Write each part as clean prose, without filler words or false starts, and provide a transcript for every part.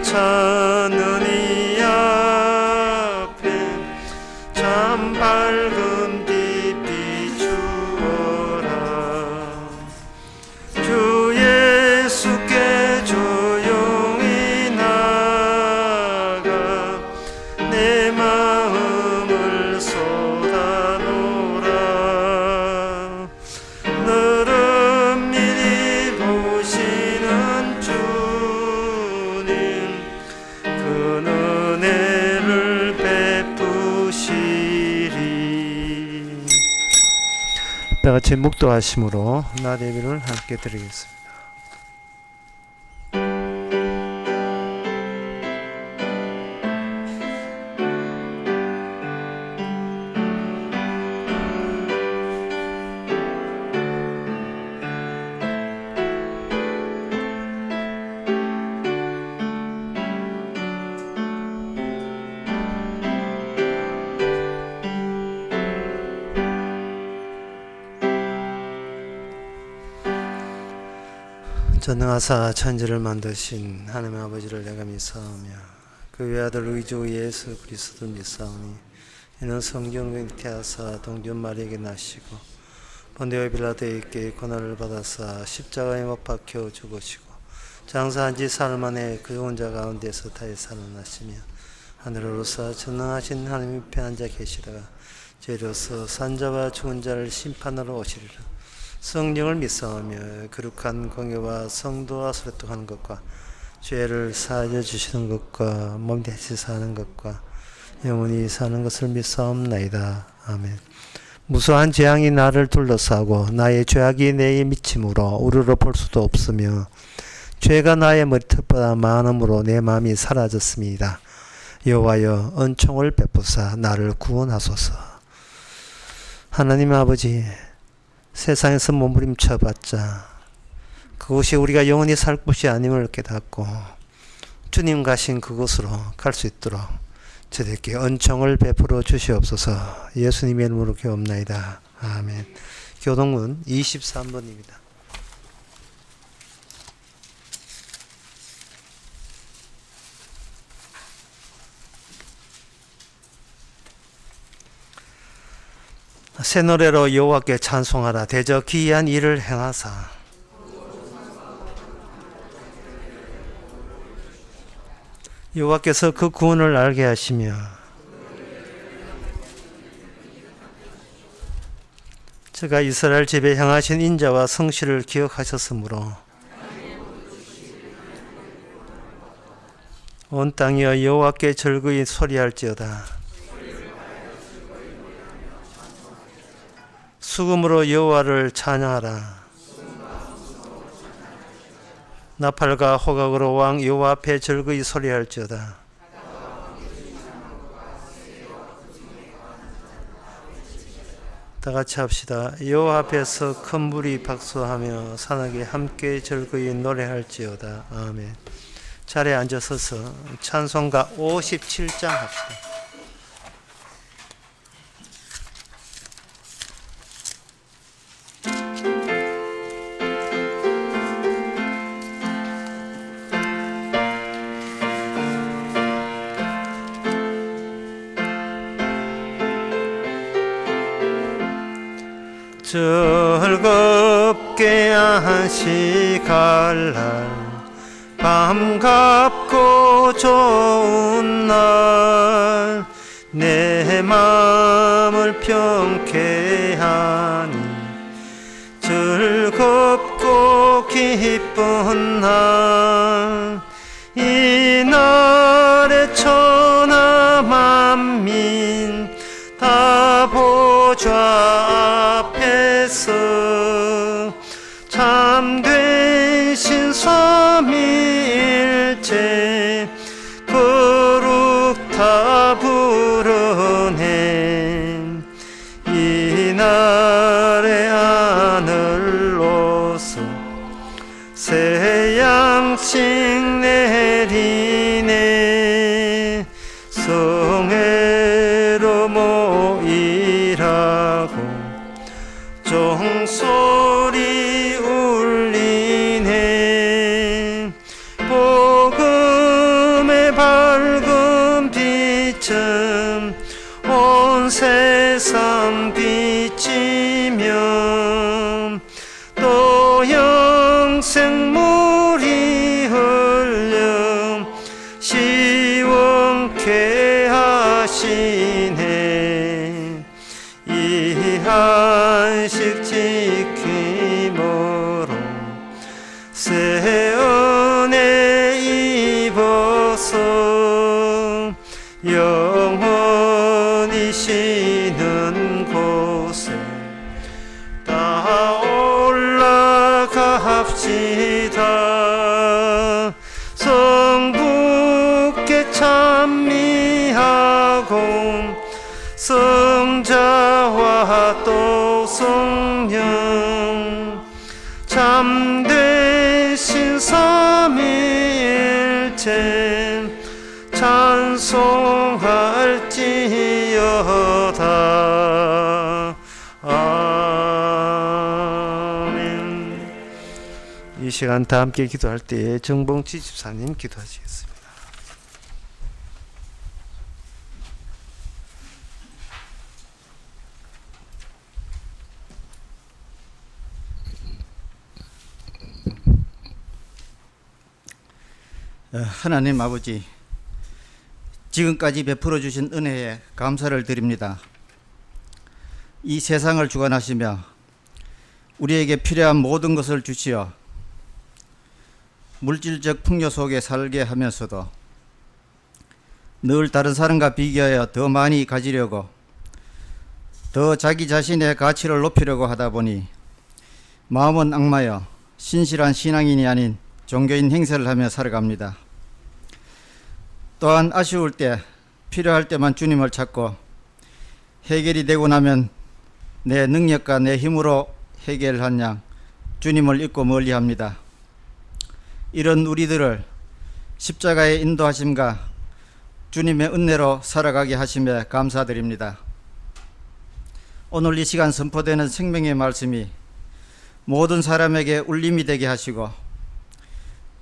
찾는 이 앞에 참 밝은 빛 비추어라. 주 예수께 조용히 나가 내 마음을 쏟아놓으라. 늘은밀히 보시는 주님 그 은혜를 베푸시리. 다같이 묵도하심으로 나 예배를 함께 드리겠습니다. 전능하사 천지를 만드신 하나님 아버지를 내가 믿사오며 그 외아들 우리 주 예수 그리스도를 믿사오니 이는 성경을 잉태하사 동전 마리에게 나시고 본디오 빌라도에게 고난을 받아사 십자가에 못 박혀 죽으시고 장사한 지 사흘 만에 그 혼자 가운데서 다시 살아나시며 하늘로서 전능하신 하나님 옆에 앉아 계시다가 죄로서 산자와 죽은 자를 심판하러 오시리라. 성령을 믿사오며 거룩한 공예와 성도와 소통하는 것과 죄를 사하여 주시는 것과 몸 대신 사는 것과 영원히 사는 것을 믿사옵나이다. 아멘. 무수한 재앙이 나를 둘러싸고 나의 죄악이 내게 미침으로 우르르 볼 수도 없으며 죄가 나의 머리털보다 많음으로 내 마음이 사라졌습니다. 여호와여 은총을 베푸사 나를 구원하소서. 하나님 아버지, 세상에서 몸부림쳐봤자 그곳이 우리가 영원히 살 곳이 아님을 깨닫고 주님 가신 그곳으로 갈 수 있도록 저들에게 은총을 베풀어 주시옵소서. 예수님의 이름으로 기도옵나이다. 아멘. 교동문 23번입니다. 새 노래로 여호와께 찬송하라. 대저 기이한 일을 행하사 여호와께서 그 구원을 알게 하시며 저가 이스라엘 집에 향하신 인자와 성실을 기억하셨으므로 온 땅이여 여호와께 즐거이 소리할지어다. 수금으로 여호와를 찬양하라. 나팔과 호각으로 왕 여호와 앞에 즐거이 소리할지어다. 다 같이 합시다. 여호와 앞에서 큰 무리 박수하며 산악이 함께 즐거이 노래할지어다. 아멘. 자리에 앉아서서 찬송가 57장 합시다. 즐겁게 안식할 날 반갑고 좋은 날 내 마음을 평쾌하니 즐겁고 기쁜 날 이 날에 천하 만민 다 보좌 앞에서 참된 신삼위일체 거룩다 부르네. 이 날의 하늘로서 새 양식 내리네. 성회로 모이라고 종소리 울리네. 복음 밝은 빛은 온 세상 비치며 또 영생물이 흘려 시원케 하시네. 이 한식 지킴으로 새 은혜 입어서 영원히 쉬는 곳에 다 올라갑시다. 성부께 찬미하고 성자와 또 성령 참되신 삼위일체 찬송할지어다. 아멘. 이 시간 다 함께 기도할 때에 정봉치 집사님 기도하시겠습니다. 하나님 아버지, 지금까지 베풀어 주신 은혜에 감사를 드립니다. 이 세상을 주관하시며 우리에게 필요한 모든 것을 주시어 물질적 풍요 속에 살게 하면서도 늘 다른 사람과 비교하여 더 많이 가지려고 더 자기 자신의 가치를 높이려고 하다 보니 마음은 악마여 신실한 신앙인이 아닌 종교인 행세를 하며 살아갑니다. 또한 아쉬울 때 필요할 때만 주님을 찾고 해결이 되고 나면 내 능력과 내 힘으로 해결한 양 주님을 잊고 멀리합니다. 이런 우리들을 십자가의 인도하심과 주님의 은혜로 살아가게 하심에 감사드립니다. 오늘 이 시간 선포되는 생명의 말씀이 모든 사람에게 울림이 되게 하시고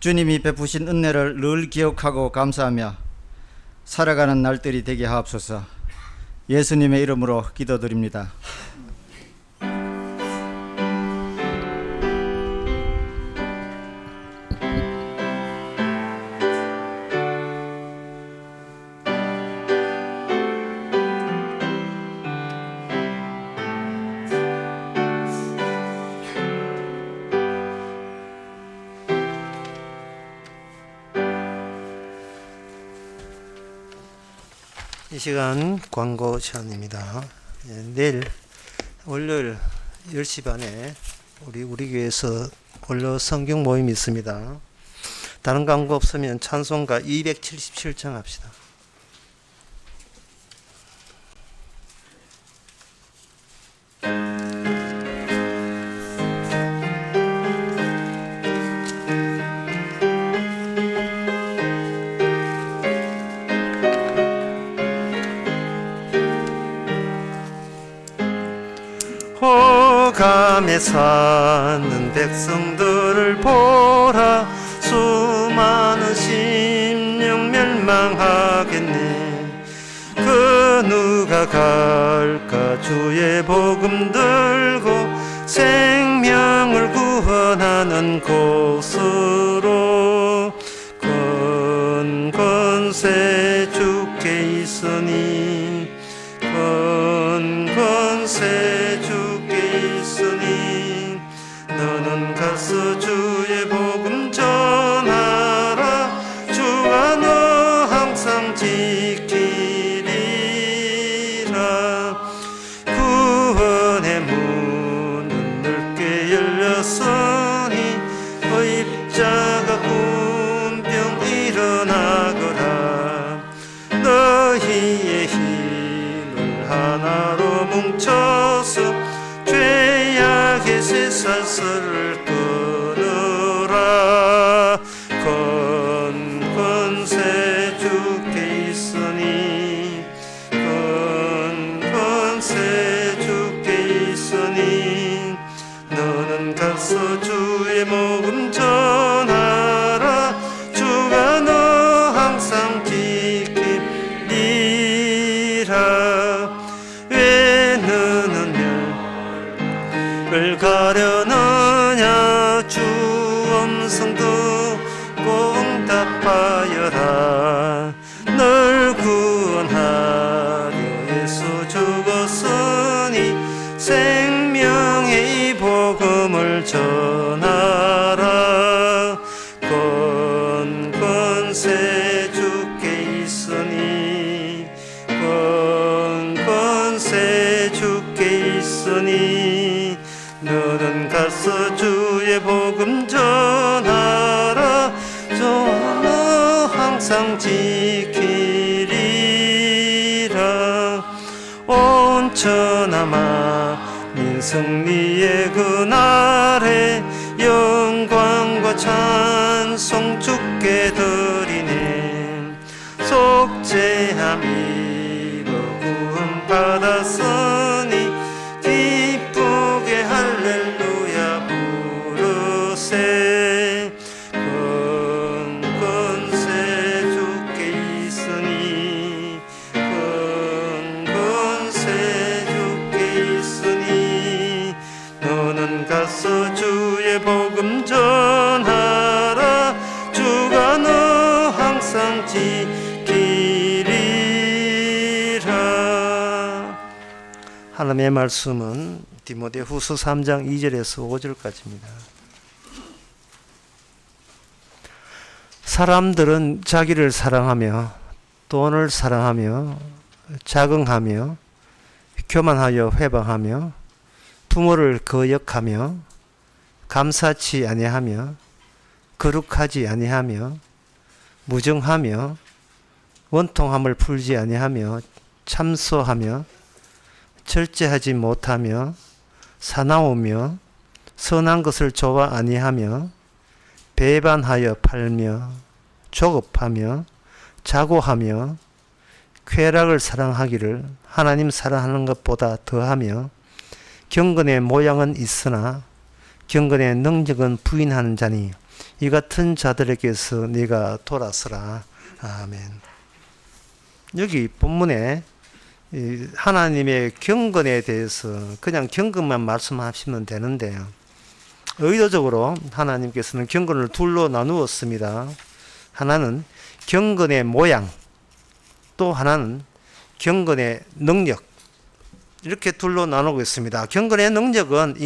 주님이 베푸신 은혜를 늘 기억하고 감사하며 살아가는 날들이 되게 하옵소서. 예수님의 이름으로 기도드립니다. 이 시간 광고 시간입니다. 내일 월요일 10시 반에 우리 교회에서 월요 성경 모임이 있습니다. 다른 광고 없으면 찬송가 277장 합시다. 호감에 사는 백성들을 보라. 수많은 심령 멸망하겠네. 그 누가 갈까 주의 복음 들고 생명을 구원하는 곳으로. 건건세 주께 있으니 건건세 주께 있으니 너는 가서 주의 복음 전하라. 주가 너 항상 지키리라. 구원의 문은 넓게 열렸으니 의입자가 군병 일어나거라. 너희의 힘 권세 주께 있으니 권세 주께 있으니 너는 가서 주의 복음 전하라 저 항상 지키리라 온 천하마 민 승리의 그날에 영광과 찬송 주께 드리네 속죄함이 구원 받았으니 기쁘게 할렐루야 부르세 권세 주께 있으니 권세 주께 있으니 너는 가서 주의 복음 전하라 주가 너 항상 지키리라. 하나님의 말씀은 디모데후서 3장 2절에서 5절까지입니다. 사람들은 자기를 사랑하며 돈을 사랑하며 자긍하며 교만하여 회방하며 부모를 거역하며 감사치 아니하며 거룩하지 아니하며 무정하며 원통함을 풀지 아니하며 참소하며 절제하지 못하며 사나우며 선한 것을 좋아 아니하며 배반하여 팔며 조급하며 자고하며 쾌락을 사랑하기를 하나님 사랑하는 것보다 더하며 경건의 모양은 있으나 경건의 능력은 부인하는 자니 이 같은 자들에게서 네가 돌아서라. 아멘. 여기 본문에 하나님의 경건에 대해서 그냥 경건만 말씀하시면 되는데요. 의도적으로 하나님께서는 경건을 둘로 나누었습니다. 하나는 경건의 모양, 또 하나는 경건의 능력, 이렇게 둘로 나누고 있습니다. 경건의 능력은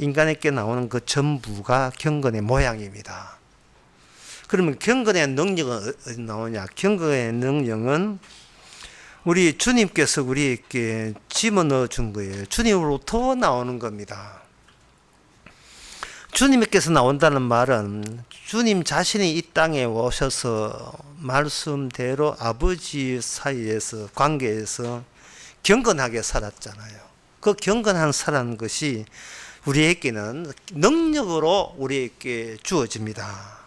인간에게 나오는 그 전부가 경건의 모양입니다. 그러면 경건의 능력은 어디 나오냐? 경건의 능력은 우리 주님께서 우리에게 집어넣어 준 거예요. 주님으로부터 나오는 겁니다. 주님께서 나온다는 말은 주님 자신이 이 땅에 오셔서 말씀대로 아버지 사이에서 관계에서 경건하게 살았잖아요. 그 경건한 살아는 것이 우리에게는 능력으로 우리에게 주어집니다.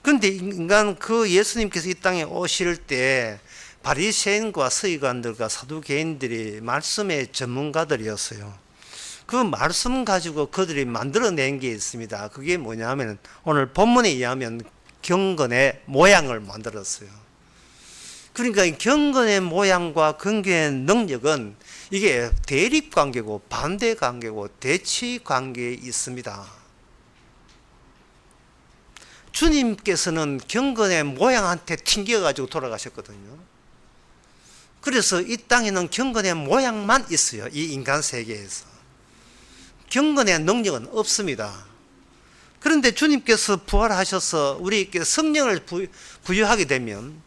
그런데 인간 그 예수님께서 이 땅에 오실 때 바리새인과 서기관들과 사두개인들이 말씀의 전문가들이었어요. 그 말씀 가지고 그들이 만들어낸 게 있습니다. 그게 뭐냐면 오늘 본문에 의하면 경건의 모양을 만들었어요. 그러니까 경건의 모양과 경건의 능력은 이게 대립관계고 반대관계고 대치관계에 있습니다. 주님께서는 경건의 모양한테 튕겨가지고 돌아가셨거든요. 그래서 이 땅에는 경건의 모양만 있어요. 이 인간 세계에서. 경건의 능력은 없습니다. 그런데 주님께서 부활하셔서 우리에게 성령을 부여하게 되면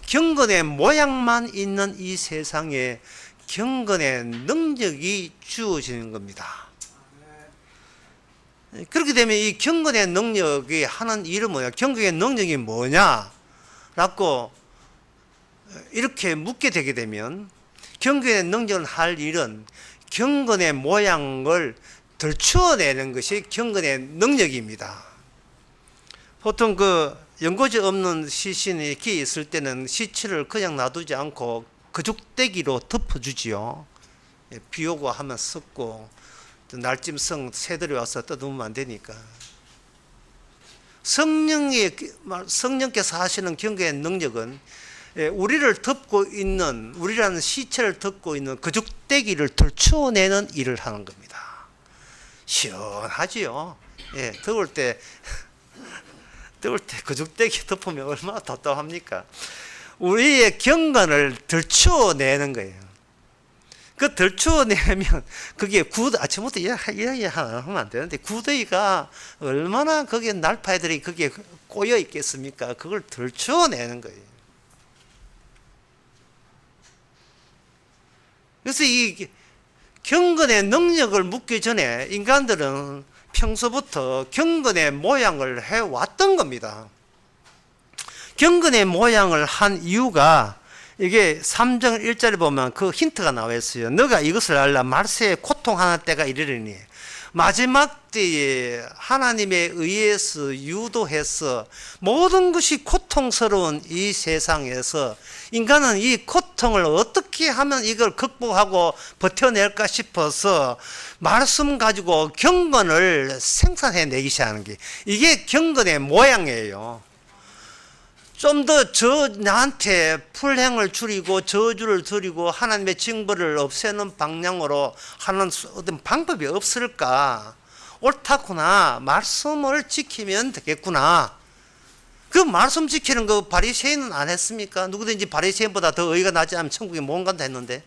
경건의 모양만 있는 이 세상에 경건의 능력이 주어지는 겁니다. 그렇게 되면 이 경건의 능력이 하는 일은 뭐냐? 경건의 능력이 뭐냐? 라고 이렇게 묻게 되게 되면 경건의 능력을 할 일은 경건의 모양을 들추어내는 것이 경건의 능력입니다. 보통 그 연고지 없는 시신이 기 있을 때는 시체를 그냥 놔두지 않고 거죽대기로 덮어주지요. 비 오고 하면 썩고 날짐승 새들이 와서 뜯으면 안 되니까. 성령께서 하시는 경건의 능력은 우리를 덮고 있는, 우리라는 시체를 덮고 있는 거죽대기를 들추어내는 일을 하는 겁니다. 시원하지요. 예, 더울 때 거죽대기 덮으면 얼마나 답답합니까? 우리의 경건을 들추어내는 거예요. 그 덜 추워내면 그게 아침부터 이야기하면 안 되는데 구더기가 얼마나 거기에 날파이들이 거기에 꼬여 있겠습니까? 그걸 덜 추워내는 거예요. 그래서 이 경건의 능력을 묻기 전에 인간들은 평소부터 경건의 모양을 해왔던 겁니다. 경건의 모양을 한 이유가 이게 3장 1절에 보면 그 힌트가 나와 있어요. 너가 이것을 알라. 말세에 고통하는 때가 이르리니 마지막 때에 하나님에 의해서 유도해서 모든 것이 고통스러운 이 세상에서 인간은 이 고통을 어떻게 하면 이걸 극복하고 버텨낼까 싶어서 말씀 가지고 경건을 생산해내기 시작하는 게 이게 경건의 모양이에요. 좀 더 나한테 풀행을 줄이고 저주를 드리고 하나님의 징벌을 없애는 방향으로 하는 어떤 방법이 없을까? 옳다구나. 말씀을 지키면 되겠구나. 그 말씀 지키는 거 바리새인은 안 했습니까? 누구든지 바리새인보다 더 의가 나지 않으면 천국에 못 간다 했는데.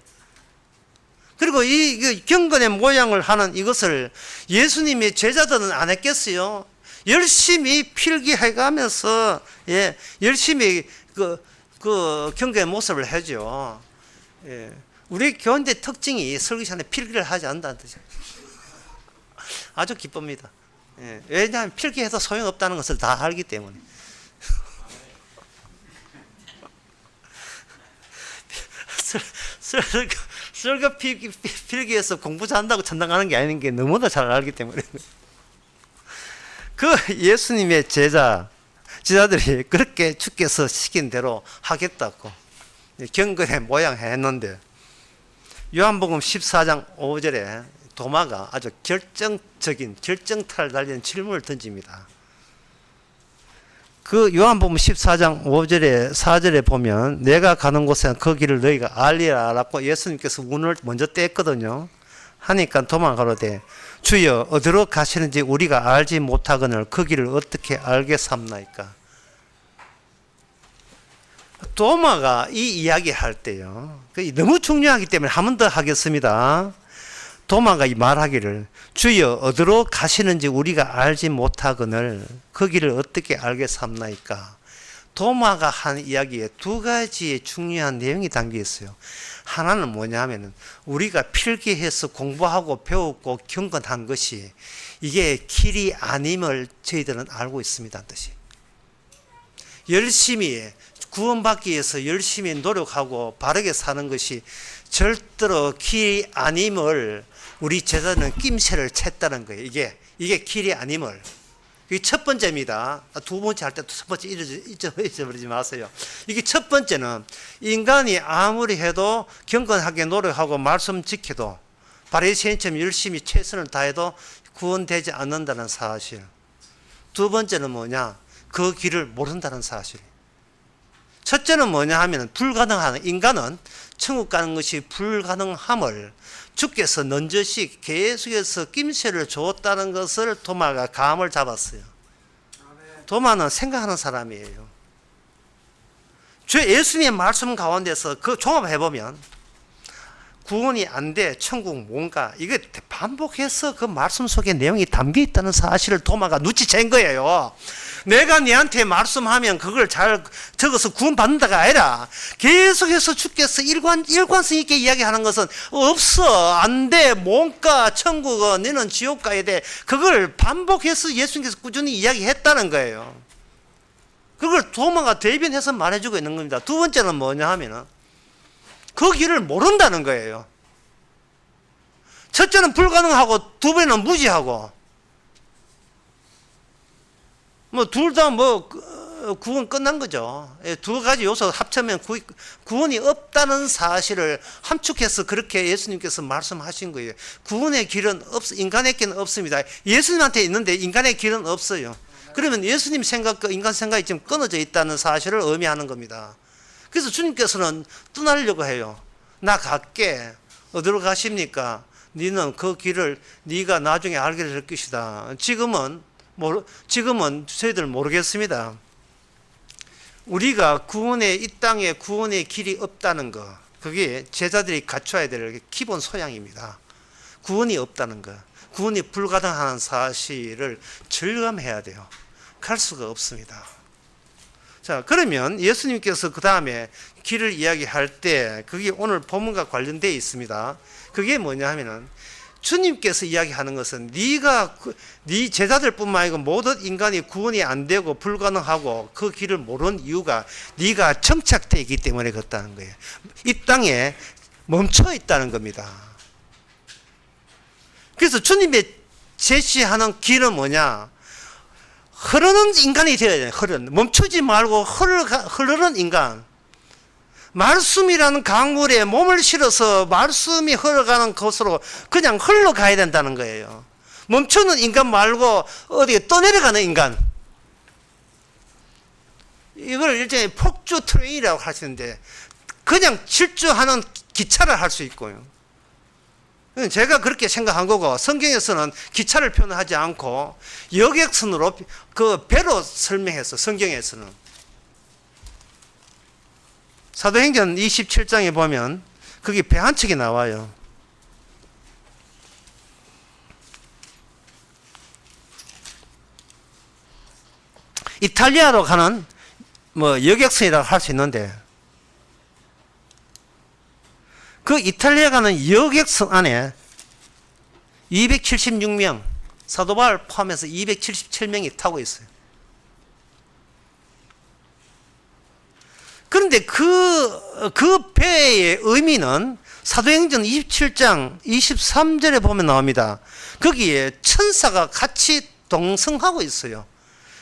그리고 이 경건의 모양을 하는 이것을 예수님의 제자들은 안 했겠어요? 열심히 필기해가면서 열심히 그 경건의 모습을 하죠. 우리 교인의 특징이 설교 시간에 필기를 하지 않는다는 뜻이에요. 아주 기쁩니다. 왜냐하면 필기해도 소용없다는 것을 다 알기 때문에. 설교 필기해서 공부 잘한다고 천당가는 게 아닌 게 너무나 잘 알기 때문에. 그 예수님의 제자들이 그렇게 주께서 시킨 대로 하겠다고 경건의 모양 했는데 요한복음 14장 5절에 도마가 아주 결정타를 달리는 질문을 던집니다. 그 요한복음 14장 5절에 4절에 보면 내가 가는 곳에 그 길을 너희가 알리라 라고 예수님께서 운을 먼저 뗐거든요. 하니까 도마가 가로되 주여 어디로 가시는지 우리가 알지 못하거늘 그 길을 어떻게 알겠습니까? 도마가 이 이야기 할 때요. 너무 중요하기 때문에 한 번 더 하겠습니다. 도마가 이 말하기를 주여 어디로 가시는지 우리가 알지 못하거늘 그 길을 어떻게 알겠습니까? 도마가 한 이야기에 두 가지의 중요한 내용이 담겨 있어요. 하나는 뭐냐 하면은 우리가 필기해서 공부하고 배우고 경건한 것이 이게 길이 아님을 저희들은 알고 있습니다. 뜻이. 열심히 구원받기 위해서 열심히 노력하고 바르게 사는 것이 절대로 길이 아님을 우리 제자는 낌새를 챘다는 거예요. 이게 길이 아님을. 이게 첫 번째입니다. 두 번째 할 때 첫 번째 잊어버리지 마세요. 이게 첫 번째는 인간이 아무리 해도 경건하게 노력하고 말씀 지켜도 바리새인처럼 열심히 최선을 다해도 구원되지 않는다는 사실. 두 번째는 뭐냐? 그 길을 모른다는 사실. 첫째는 뭐냐 하면 불가능한 인간은 천국 가는 것이 불가능함을 주께서 넌저시 계속해서 낌새를 줬다는 것을 도마가 감을 잡았어요. 도마는 생각하는 사람이에요. 주 예수님의 말씀 가운데서 그 종합해보면 구원이 안 돼, 천국 뭔가, 이게 반복해서 그 말씀 속에 내용이 담겨 있다는 사실을 도마가 눈치챈 거예요. 내가 네한테 말씀하면 그걸 잘 적어서 구원받는다가 아니라 계속해서 주께서 일관성 있게 이야기하는 것은 없어, 안 돼, 뭔가, 천국은 너는 지옥 가야 돼. 그걸 반복해서 예수님께서 꾸준히 이야기했다는 거예요. 그걸 도마가 대변해서 말해주고 있는 겁니다. 두 번째는 뭐냐 하면은 그 길을 모른다는 거예요. 첫째는 불가능하고 두 번째는 무지하고 둘 다 구원 끝난 거죠. 두 가지 요소 합치면 구원이 없다는 사실을 함축해서 그렇게 예수님께서 말씀하신 거예요. 구원의 길은 인간의 길은 없습니다. 예수님한테 있는데 인간의 길은 없어요. 그러면 예수님 생각과 인간 생각이 지금 끊어져 있다는 사실을 의미하는 겁니다. 그래서 주님께서는 떠나려고 해요. 나 갈게. 어디로 가십니까? 너는 그 길을 네가 나중에 알게 될 것이다. 지금은 저희들 모르겠습니다. 우리가 이 땅에 구원의 길이 없다는 거, 그게 제자들이 갖춰야 될 기본 소양입니다. 구원이 없다는 것, 구원이 불가능한 사실을 절감해야 돼요. 갈 수가 없습니다. 자, 그러면 예수님께서 그 다음에 길을 이야기할 때 그게 오늘 본문과 관련되어 있습니다. 그게 뭐냐 하면은 주님께서 이야기하는 것은 네 제자들뿐만 아니고 모든 인간이 구원이 안 되고 불가능하고 그 길을 모르는 이유가 네가 정착되어 있기 때문에 그렇다는 거예요. 이 땅에 멈춰 있다는 겁니다. 그래서 주님의 제시하는 길은 뭐냐? 흐르는 인간이 되어야 돼요. 멈추지 말고 흐르는 인간. 말씀이라는 강물에 몸을 실어서 말씀이 흘러가는 곳으로 그냥 흘러가야 된다는 거예요. 멈추는 인간 말고 어디에 떠내려가는 인간. 이걸 일종의 폭주 트레인이라고 하시는데 그냥 질주하는 기차를 할 수 있고요. 제가 그렇게 생각한 거고, 성경에서는 기차를 표현하지 않고 여객선으로 그 배로 설명했어. 성경에서는 사도행전 27장에 보면 거기 배 한 척이 나와요. 이탈리아로 가는 여객선이라고 할 수 있는데 그 이탈리아 가는 여객선 안에 276명, 사도 바울 포함해서 277명이 타고 있어요. 그런데 그 배의 의미는 사도행전 27장 23절에 보면 나옵니다. 거기에 천사가 같이 동성하고 있어요.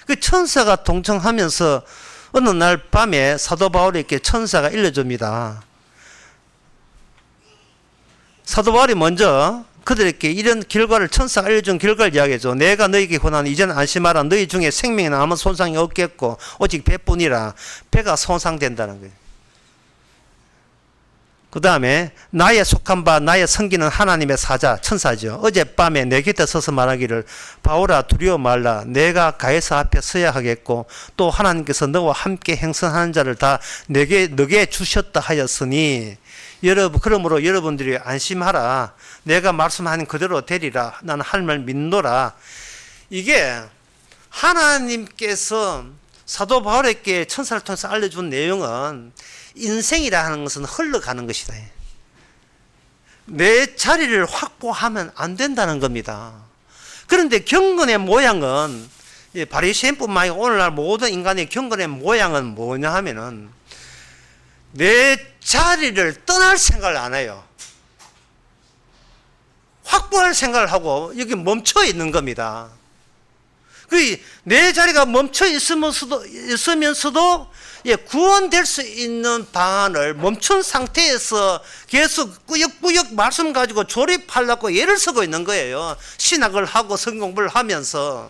그 천사가 동성하면서 어느 날 밤에 사도 바울에게 천사가 일러줍니다. 사도 바울이 먼저 그들에게 이런 결과를, 천사가 알려준 결과를 이야기해줘. 내가 너희에게 권하니 이제는 안심하라. 너희 중에 생명에는 아무 손상이 없겠고 오직 배뿐이라. 배가 손상된다는 거예요. 그 다음에 나의 속한 바 나의 섬기는 하나님의 사자, 천사죠. 어젯밤에 내 곁에 서서 말하기를 바울아 두려워 말라. 내가 가이사 앞에 서야 하겠고 또 하나님께서 너와 함께 행선하는 자를 다 너게 주셨다 하였으니 그러므로 여러분들이 안심하라. 내가 말씀하는 그대로 되리라. 나는 하나님을 믿노라. 이게 하나님께서 사도 바울에게 천사를 통해서 알려준 내용은 인생이라는 것은 흘러가는 것이다. 내 자리를 확보하면 안 된다는 겁니다. 그런데 경건의 모양은 바리새인뿐만 아니라 오늘날 모든 인간의 경건의 모양은 뭐냐 하면은 내 자리를 떠날 생각을 안 해요. 확보할 생각을 하고 여기 멈춰 있는 겁니다. 내 자리가 멈춰 있으면서도 구원될 수 있는 방안을 멈춘 상태에서 계속 꾸역꾸역 말씀 가지고 조립하려고 애를 쓰고 있는 거예요. 신학을 하고 성공부를 하면서.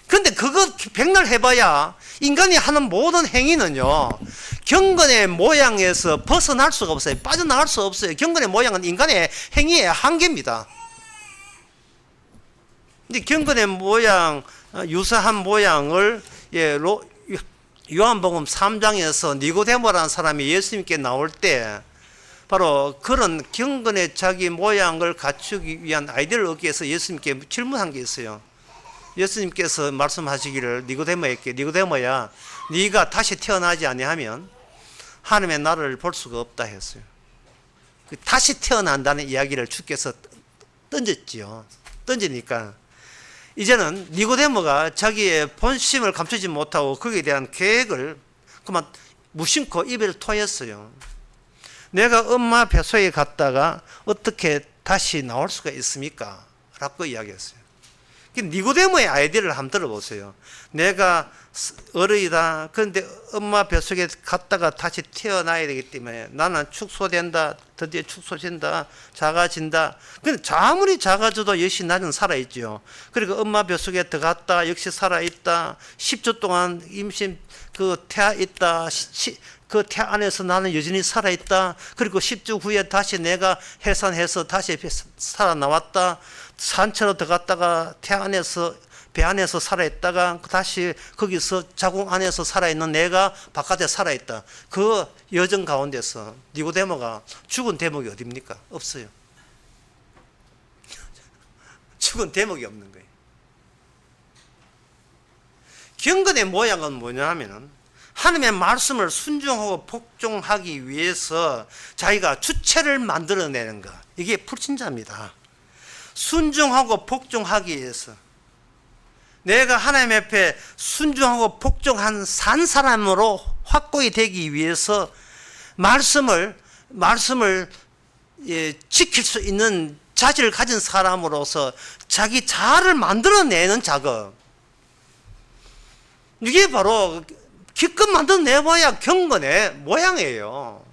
근데 그거 백날 해봐야 인간이 하는 모든 행위는요, 경건의 모양에서 벗어날 수가 없어요. 빠져나갈 수 없어요. 경건의 모양은 인간의 행위의 한계입니다. 근데 경건의 모양, 유사한 모양을 요한복음 3장에서 니고데모라는 사람이 예수님께 나올 때 바로 그런 경건의 자기 모양을 갖추기 위한 아이디어를 얻기 위해서 예수님께 질문한 게 있어요. 예수님께서 말씀하시기를 니고데모에게 니고데모야 네가 다시 태어나지 아니하면 하나님의 나라를 볼 수가 없다 했어요. 다시 태어난다는 이야기를 주께서 던졌지요. 던지니까 이제는 니고데모가 자기의 본심을 감추지 못하고 거기에 대한 계획을 그만 무심코 입을 토했어요. 내가 엄마 뱃속에 갔다가 어떻게 다시 나올 수가 있습니까? 라고 이야기했어요. 니고데모의 아이디어를 한번 들어보세요. 내가 어른이다. 그런데 엄마 뱃속에 갔다가 다시 태어나야 되기 때문에 나는 축소된다. 드디어 축소된다. 작아진다. 근데 아무리 작아져도 역시 나는 살아있죠. 그리고 엄마 뱃속에 들어갔다. 역시 살아있다. 10주 동안 임신 태아 있다. 그 태아 안에서 나는 여전히 살아있다. 그리고 10주 후에 다시 내가 해산해서 다시 살아나왔다. 산채로 들어갔다가 태아 안에서 배 안에서 살아있다가 다시 거기서 자궁 안에서 살아있는 내가 바깥에 살아있다. 그 여정 가운데서 니고데모가 죽은 대목이 어딥니까? 없어요. 죽은 대목이 없는 거예요. 경건의 모양은 뭐냐 하면은 하나님의 말씀을 순종하고 복종하기 위해서 자기가 주체를 만들어내는 것. 이게 불신자입니다. 순종하고 복종하기 위해서 내가 하나님 앞에 순종하고 복종한 산 사람으로 확고히 되기 위해서 말씀을 지킬 수 있는 자질을 가진 사람으로서 자기 자아를 만들어내는 작업. 이게 바로 기껏 만들어내봐야 경건의 모양이에요.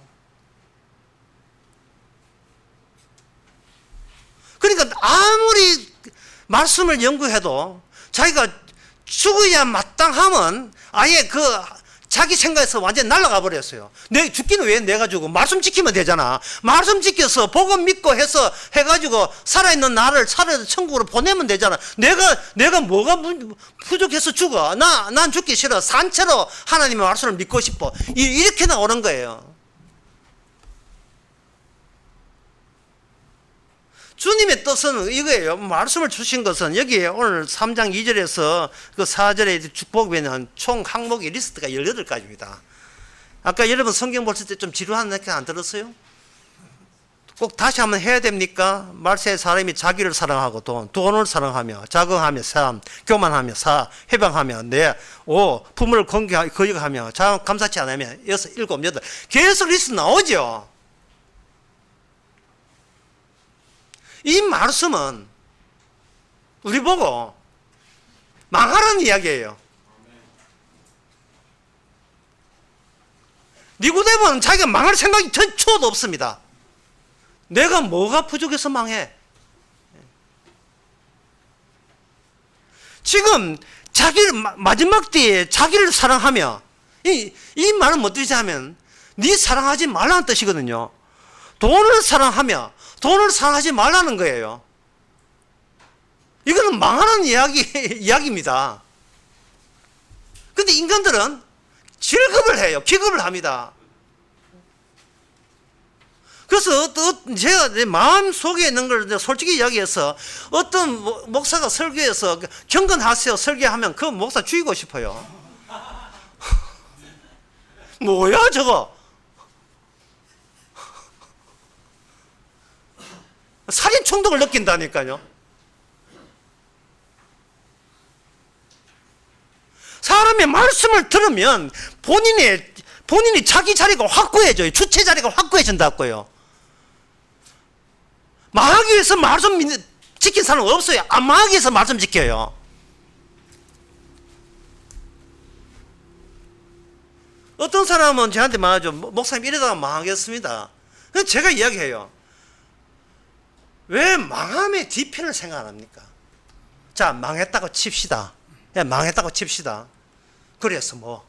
그러니까 아무리 말씀을 연구해도 자기가 죽어야 마땅하면 아예 그 자기 생각에서 완전히 날아가 버렸어요. 내 죽기는 왜 내가 죽어? 말씀 지키면 되잖아. 말씀 지켜서 복음 믿고 해서 해가지고 살아있는 나를 살아서 천국으로 보내면 되잖아. 내가 뭐가 부족해서 죽어? 난 죽기 싫어. 산채로 하나님의 말씀을 믿고 싶어. 이렇게 나오는 거예요. 주님의 뜻은 이거예요. 말씀을 주신 것은 여기 오늘 3장 2절에서 그 4절에 축복에는 총 항목의 리스트가 18가지입니다. 아까 여러분 성경 볼 때 좀 지루한 느낌 안 들었어요? 꼭 다시 한번 해야 됩니까? 말세의 사람이 자기를 사랑하고 돈을 사랑하며 자긍하며 삶, 교만하며 해방하며 부모를 거역하며 감사치 않으며 6, 7, 8 계속 리스트 나오죠. 이 말씀은 우리 보고 망하라는 이야기예요. 니고데모는 자기가 망할 생각이 전초도 없습니다. 내가 뭐가 부족해서 망해? 지금 마지막 때에 자기를 사랑하며 이 말은 뭐 뜻이냐면 네 사랑하지 말라는 뜻이거든요. 돈을 사랑하지 말라는 거예요. 이거는 망하는 이야기입니다. 근데 인간들은 질급을 해요. 기급을 합니다. 그래서 제가 내 마음 속에 있는 걸 솔직히 이야기해서 어떤 목사가 설교해서 경건하세요 설교하면 그 목사 죽이고 싶어요. 뭐야 저거? 살인衝動을 느낀다니까요. 사람의 말씀을 들으면 본인이 자기 자리가 확고해져요. 주체 자리가 확고해진다고요. 망하기 위해서 말씀 지킨 사람은 없어요. 안 망하기 위해서 말씀 지켜요. 어떤 사람은 저한테 말하죠. 목사님 이러다가 망하겠습니다. 그래서 제가 이야기해요. 왜 망함의 뒤편을 생각 안 합니까? 자, 망했다고 칩시다. 망했다고 칩시다. 그래서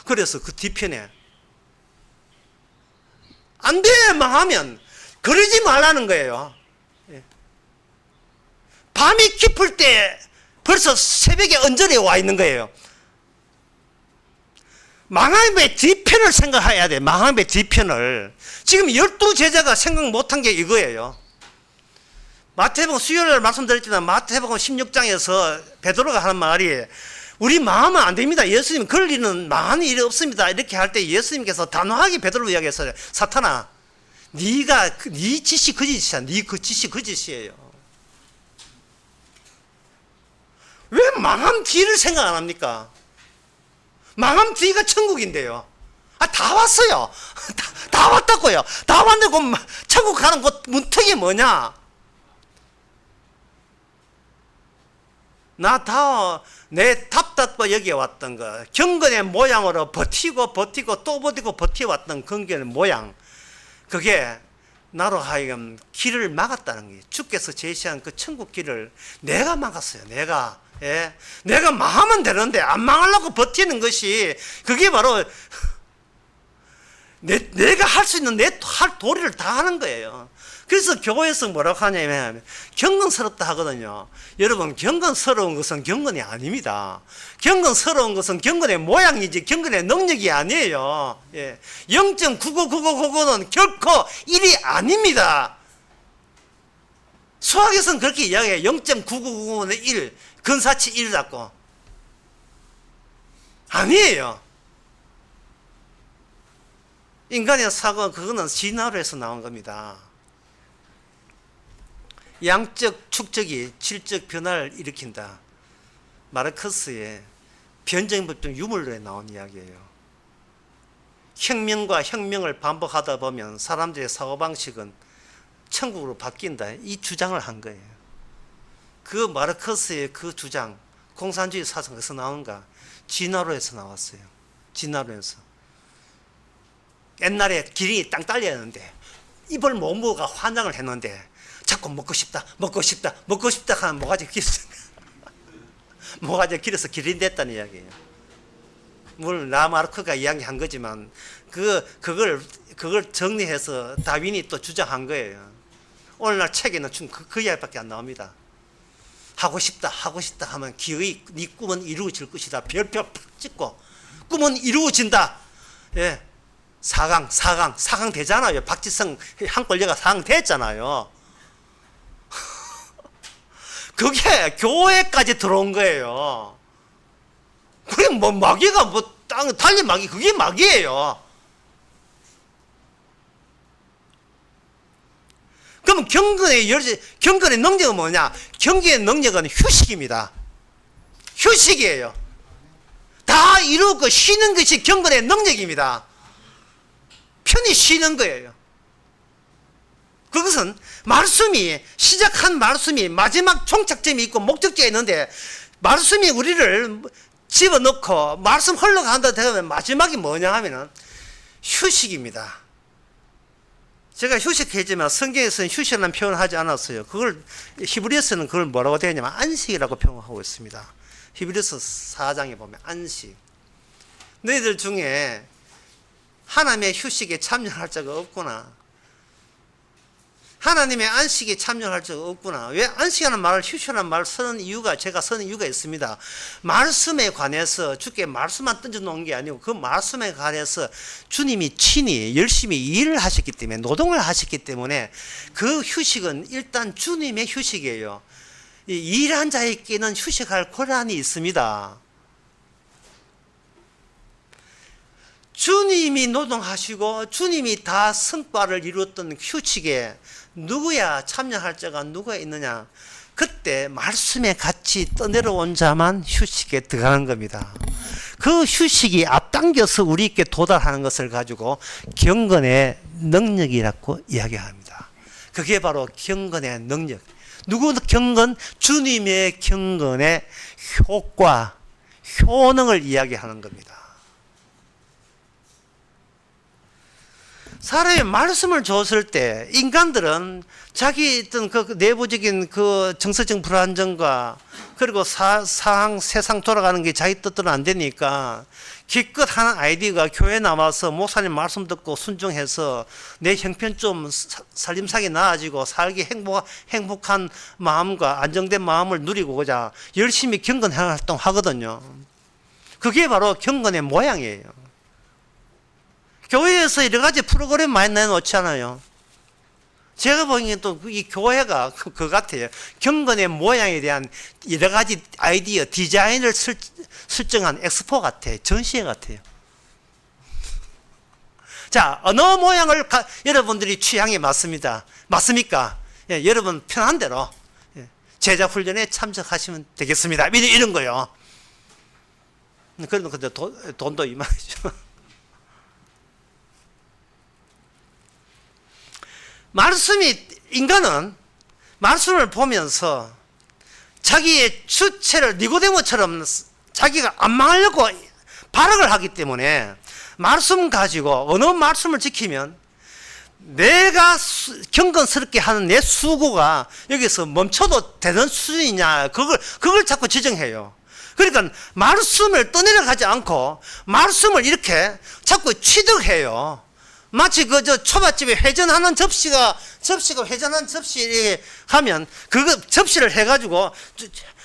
그래서 그 뒤편에 안 돼, 망하면 그러지 말라는 거예요. 밤이 깊을 때 벌써 새벽에 언저리에 와 있는 거예요. 망함의 뒤편을 생각해야 돼. 망함의 뒤편을. 지금 12제자가 생각 못한 게 이거예요. 마태복음 수요일날 말씀드렸지만 마태복음 16장에서 베드로가 하는 말이 우리 망하면 안 됩니다. 예수님 그럴 일은 망하는 일이 없습니다. 이렇게 할 때 예수님께서 단호하게 베드로를 이야기했어요. 사탄아, 네 짓이 그 짓이야. 네 그 짓이 그 짓이에요. 왜 망함 뒤를 생각 안 합니까? 망함 뒤가 천국인데요. 다 왔어요. 다 왔다고요. 다 왔는데 천국 가는 곳 문턱이 뭐냐? 내 답답과 여기에 왔던 거, 경건의 모양으로 버티고 또 버텨왔던 경건의 모양, 그게 나로 하여금 길을 막았다는 거예요. 주께서 제시한 그 천국 길을 내가 막았어요. 내가 망하면 되는데 안 망하려고 버티는 것이 그게 바로 내가 할 수 있는 내 할 도리를 다 하는 거예요. 그래서 교회에서 뭐라고 하냐면 경건스럽다 하거든요. 여러분, 경건스러운 것은 경건이 아닙니다. 경건스러운 것은 경건의 모양이지 경건의 능력이 아니에요. 예. 0.99999는 결코 1이 아닙니다. 수학에서는 그렇게 이야기해요. 0.9999는 1, 근사치 1이라고. 아니에요. 인간의 사고는 그거는 진화론에서 나온 겁니다. 양적 축적이 질적 변화를 일으킨다. 마르크스의 변증법적 유물론에 나온 이야기예요. 혁명과 혁명을 반복하다 보면 사람들의 사고방식은 천국으로 바뀐다. 이 주장을 한 거예요. 그 마르크스의 그 주장, 공산주의 사상에서 나온가? 진화론에서 나왔어요. 진화론에서. 옛날에 기린이 땅 딸려야 하는데 입을 못 먹어가 환장을 했는데 자꾸 먹고 싶다 하면 모가지가 길어서 모가지가 길어서 기린 됐다는 이야기예요. 물론 라마르크가 이야기한 거지만 그걸 정리해서 다윈이 또 주장한 거예요. 오늘날 책에는 그 이야기밖에 안 나옵니다. 하고 싶다 하면 기어이 네 꿈은 이루어질 것이다. 별표 팍 찍고 꿈은 이루어진다. 예. 4강 되잖아요. 박지성 한 권려가 4강 됐잖아요. 그게 교회까지 들어온 거예요. 그게 뭐 마귀가 뭐 땅 달리 마귀, 그게 마귀예요. 그럼 경건의 능력은 뭐냐? 경건의 능력은 휴식입니다. 휴식이에요. 다 이루고 쉬는 것이 경건의 능력입니다. 편히 쉬는 거예요. 그것은 말씀이, 시작한 말씀이 마지막 종착점이 있고 목적지가 있는데, 말씀이 우리를 집어넣고 말씀 흘러간다 되면 마지막이 뭐냐 하면은 휴식입니다. 제가 휴식했지만 성경에서는 휴식이라는 표현을 하지 않았어요. 그걸 히브리서는 그걸 뭐라고 되어 있냐면 안식이라고 표현하고 있습니다. 히브리서 4장에 보면 안식. 너희들 중에 하나님의 휴식에 참여할 자가 없구나. 하나님의 안식에 참여할 자가 없구나. 왜 안식이라는 말을 휴식이라는 말을 쓰는 이유가, 제가 쓰는 이유가 있습니다. 말씀에 관해서 주께 말씀만 던져놓은 게 아니고 그 말씀에 관해서 주님이 친히 열심히 일을 하셨기 때문에, 노동을 하셨기 때문에 그 휴식은 일단 주님의 휴식이에요. 일한 자에게는 휴식할 권한이 있습니다. 주님이 노동하시고 주님이 다 성과를 이루었던 휴식에 누구야 참여할 자가 누가 있느냐? 그때 말씀에 같이 떠내려온 자만 휴식에 들어가는 겁니다. 그 휴식이 앞당겨서 우리에게 도달하는 것을 가지고 경건의 능력이라고 이야기합니다. 그게 바로 경건의 능력. 누구 경건? 주님의 경건의 효과, 효능을 이야기하는 겁니다. 사람이 말씀을 줬을 때 인간들은 자기 어떤 그 내부적인 그 정서적 불안정과 그리고 세상 돌아가는 게 자기 뜻대로 안 되니까 기껏 하는 아이디어가 교회 나와서 목사님 말씀 듣고 순종해서 내 형편 좀 살림살이 나아지고 살기 행복한 마음과 안정된 마음을 누리고자 열심히 경건 활동 하거든요. 그게 바로 경건의 모양이에요. 교회에서 여러 가지 프로그램 많이 내놓잖아요. 제가 보기엔 또 이 교회가 그거 같아요. 경건의 모양에 대한 여러 가지 아이디어, 디자인을 설정한 엑스포 같아요. 전시회 같아요. 자, 어느 모양을 여러분들이 취향에 맞습니다. 맞습니까? 예, 여러분 편한 대로 제자 훈련에 참석하시면 되겠습니다. 이런 거요. 그래도 근데 돈도 이만하죠. 인간은 말씀을 보면서 자기의 주체를 니고데모처럼 자기가 안 망하려고 발악을 하기 때문에 말씀 가지고 어느 말씀을 지키면 내가 경건스럽게 하는 내 수고가 여기서 멈춰도 되는 수준이냐, 그걸 자꾸 지정해요. 그러니까 말씀을 떠내려가지 않고 말씀을 이렇게 자꾸 취득해요. 마치 그 저 초밥집에 회전하는 접시가 회전하는 접시 이렇게 하면 그거 접시를 해가지고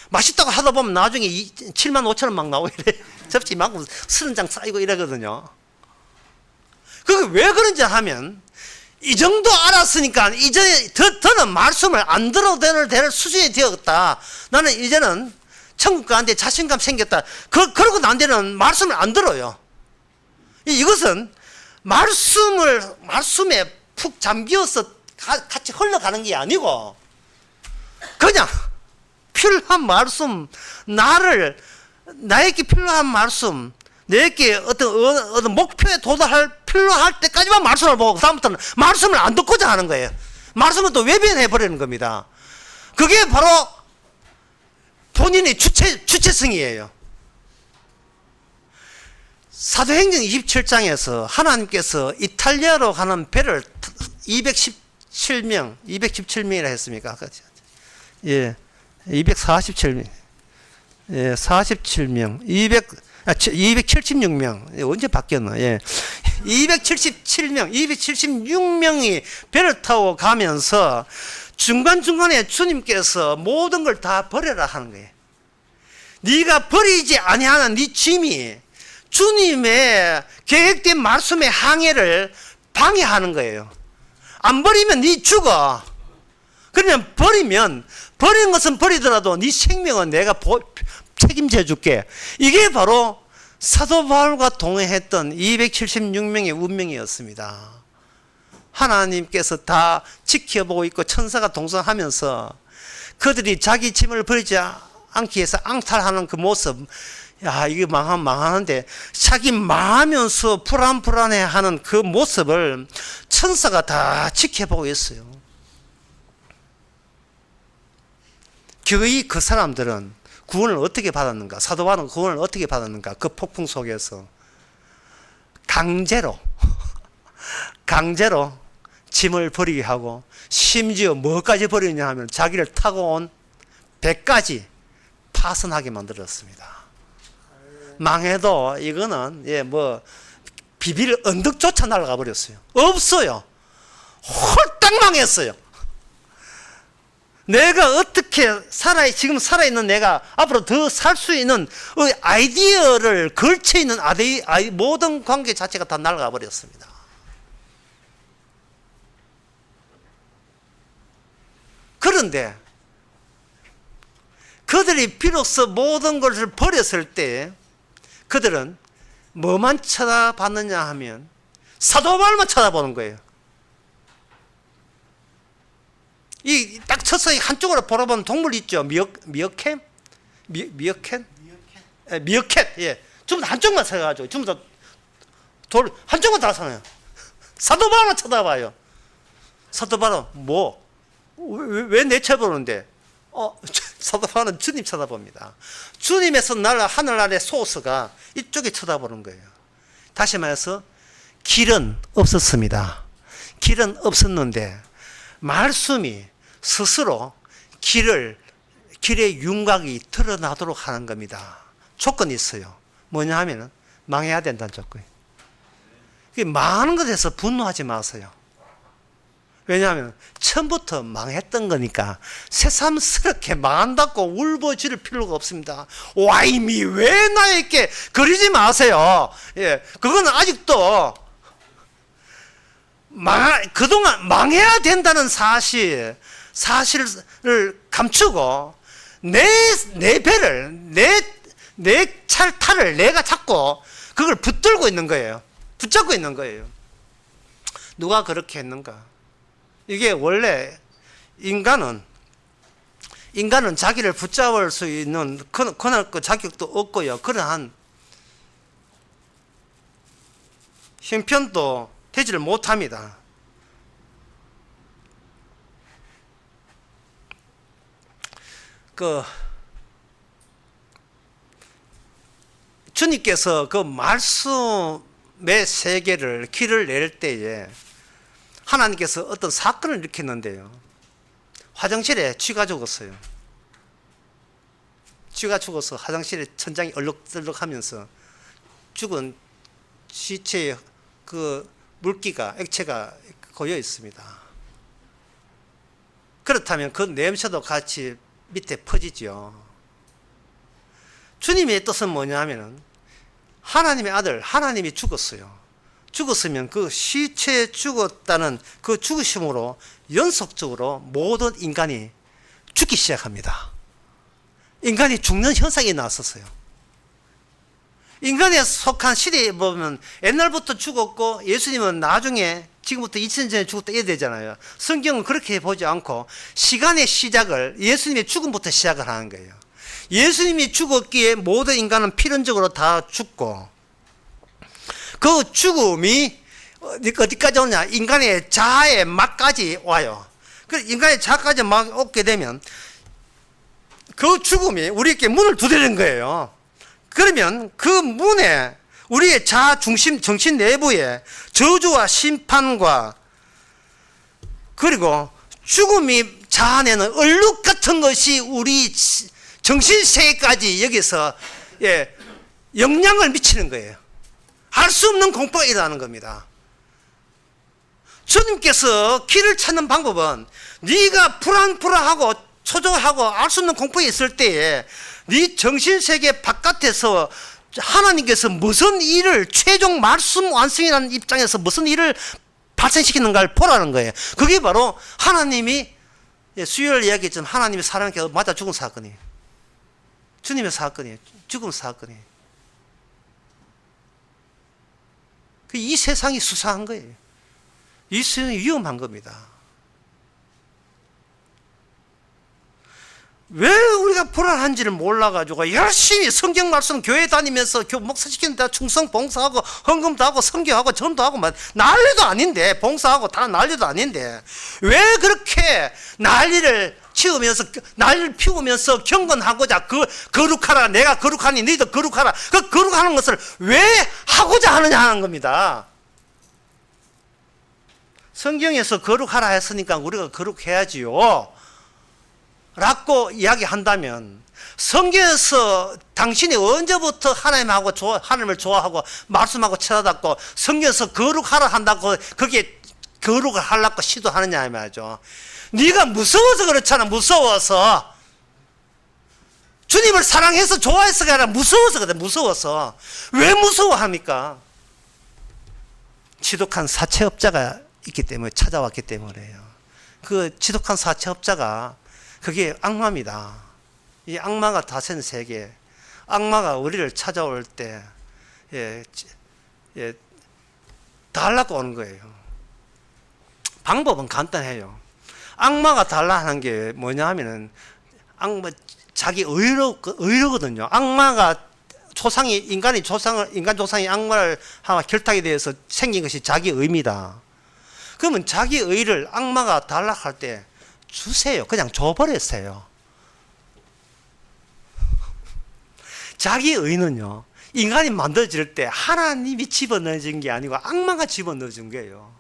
맛있다고 하다 보면 나중에 7만 5천 원 막 나오고 이래. 접시 만큼 30장 쌓이고 이러거든요. 그게 왜 그런지 하면 이 정도 알았으니까 이제 더는 말씀을 안 들어도 될 수준이 되었다. 나는 이제는 천국 가는데 자신감 생겼다. 그러고 난 뒤는 말씀을 안 들어요. 이것은 말씀에 푹 잠기어서 같이 흘러가는 게 아니고 그냥 필요한 말씀, 나에게 필요한 말씀, 내게 어떤 목표에 필요할 때까지만 말씀을 보고 그다음부터는 말씀을 안 듣고자 하는 거예요. 말씀을 또 외면해 버리는 겁니다. 그게 바로 본인의 주체성이에요. 사도행전 27장에서 하나님께서 이탈리아로 가는 배를 217명이라 했습니까? 예, 247명, 예, 47명, 276명, 언제 바뀌었나? 예, 276명이 배를 타고 가면서 중간중간에 주님께서 모든 걸 다 버려라 하는 거예요. 네가 버리지 아니하는 네 짐이 주님의 계획된 말씀의 항해를 방해하는 거예요. 안 버리면 네 죽어. 그러면 버린 것은 버리더라도 네 생명은 내가 책임져 줄게. 이게 바로 사도 바울과 동행했던 276명의 운명이었습니다. 하나님께서 다 지켜보고 있고 천사가 동성하면서 그들이 자기 짐을 버리지 않기 위해서 앙탈하는 그 모습, 야, 이게 망하는데 자기 망하면서 불안해하는 그 모습을 천사가 다 지켜보고 있어요. 그 사람들은 구원을 어떻게 받았는가? 사도 바울은 구원을 어떻게 받았는가? 그 폭풍 속에서 강제로 짐을 버리게 하고, 심지어 뭐까지 버리냐 하면 자기를 타고 온 배까지 파손하게 만들었습니다. 망해도 이거는 비빌 언덕조차 날아가 버렸어요. 없어요. 홀딱 망했어요. 내가 어떻게 지금 살아있는 내가 앞으로 더 살 수 있는 아이디어를 걸쳐있는 모든 관계 자체가 다 날아가 버렸습니다. 그런데 그들이 비로소 모든 것을 버렸을 때 그들은 뭐만 쳐다봤느냐 하면 사도 바울만 쳐다보는 거예요. 이 딱 쳐서 한쪽으로 바라보는 동물 있죠. 미어캣. 예. 전부 다 한쪽만 쳐가지고 전부 다 한쪽만 달아서요. 사도 바울만 쳐다봐요. 사도 바울 왜 내 쳐보는데? 사도 바울은 주님 쳐다봅니다. 주님에서 하늘 아래 소스가 이쪽에 쳐다보는 거예요. 다시 말해서 길은 없었습니다. 길은 없었는데 말씀이 스스로 길의 윤곽이 드러나도록 하는 겁니다. 조건이 있어요. 뭐냐 하면은 망해야 된다는 조건이에요. 망하는 것에 대해서 분노하지 마세요. 왜냐하면 처음부터 망했던 거니까 새삼스럽게 망한다고 울부짖을 필요가 없습니다. 와이미 왜 나에게 그러지 마세요. 예, 그거는 아직도 그동안 망해야 된다는 사실을 감추고 내 배를 내 찰타를 내가 잡고 그걸 붙잡고 있는 거예요. 누가 그렇게 했는가? 이게 원래 인간은 자기를 붙잡을 수 있는 그날 그 자격도 없고요. 그러한 형편도 되지를 못합니다. 주님께서 그 말씀의 세계를 길을 낼 때에 하나님께서 어떤 사건을 일으켰는데요. 화장실에 쥐가 죽었어요. 쥐가 죽어서 화장실에 천장이 얼룩덜룩하면서 죽은 시체의 그 물기가 액체가 고여 있습니다. 그렇다면 그 냄새도 같이 밑에 퍼지죠. 주님의 뜻은 뭐냐 하면은 하나님의 아들 하나님이 죽었어요. 죽었으면 그 시체에 죽었다는 그 죽으심으로 연속적으로 모든 인간이 죽기 시작합니다. 인간이 죽는 현상이 나왔었어요. 인간에 속한 시대에 보면 옛날부터 죽었고 예수님은 나중에 지금부터 2000년 전에 죽었다 이래야 되잖아요. 성경은 그렇게 보지 않고 시간의 시작을 예수님의 죽음부터 시작을 하는 거예요. 예수님이 죽었기에 모든 인간은 필연적으로 다 죽고 그 죽음이 어디까지 오냐? 인간의 자아의 막까지 와요. 그 인간의 자아까지 막 오게 되면 그 죽음이 우리에게 문을 두드리는 거예요. 그러면 그 문에 우리의 자아 중심 정신 내부에 저주와 심판과 그리고 죽음이 자아내는 얼룩 같은 것이 우리 정신세계까지 여기서 영향을 미치는 거예요. 할 수 없는 공포가 일어나는 겁니다. 주님께서 길을 찾는 방법은 네가 불안하고 초조하고 알 수 없는 공포에 있을 때에 네 정신세계 바깥에서 하나님께서 무슨 일을 최종 말씀 완성이라는 입장에서 무슨 일을 발생시키는가를 보라는 거예요. 그게 바로 하나님이 수요일 이야기했지만 하나님이 사람에게 맞아 죽은 사건이에요. 주님의 사건이에요. 죽음 사건이에요. 이 세상이 수사한 거예요. 이 세상이 위험한 겁니다. 왜 우리가 불안한지를 몰라가지고 열심히 성경 말씀 교회 다니면서 목사 시키는 데 충성 봉사하고 헌금도 하고 선교하고 전도 하고 난리도 아닌데 봉사하고 다 난리도 아닌데 왜 그렇게 난리를 피우면서 경건하고자 거룩하라 내가 거룩하니 너희도 거룩하라 그 거룩하는 것을 왜 하고자 하느냐 하는 겁니다. 성경에서 거룩하라 했으니까 우리가 거룩해야지요 라고 이야기한다면 성경에서 당신이 언제부터 하나님을 좋아하고 말씀하고 찾아듣고 성경에서 거룩하라 한다고 그게 거룩을 하려고 시도하느냐 이 말이죠. 네가 무서워서 그렇잖아. 무서워서 주님을 사랑해서 좋아해서가 아니라 무서워서 그래. 무서워서 왜 무서워합니까? 지독한 사채업자가 있기 때문에 찾아왔기 때문에요. 그 지독한 사채업자가 그게 악마입니다. 이 악마가 다스리는 세계, 악마가 우리를 찾아올 때, 달라고 오는 거예요. 방법은 간단해요. 악마가 달라하는 게 뭐냐 하면은, 자기 의로거든요. 악마가 인간 조상이 악마를 결탁에 대해서 생긴 것이 자기 의입니다. 그러면 자기 의를 악마가 달라할 때, 주세요. 그냥 줘버렸어요. 자기 의는요, 인간이 만들어질 때 하나님이 집어넣어준 게 아니고 악마가 집어넣어준 거예요.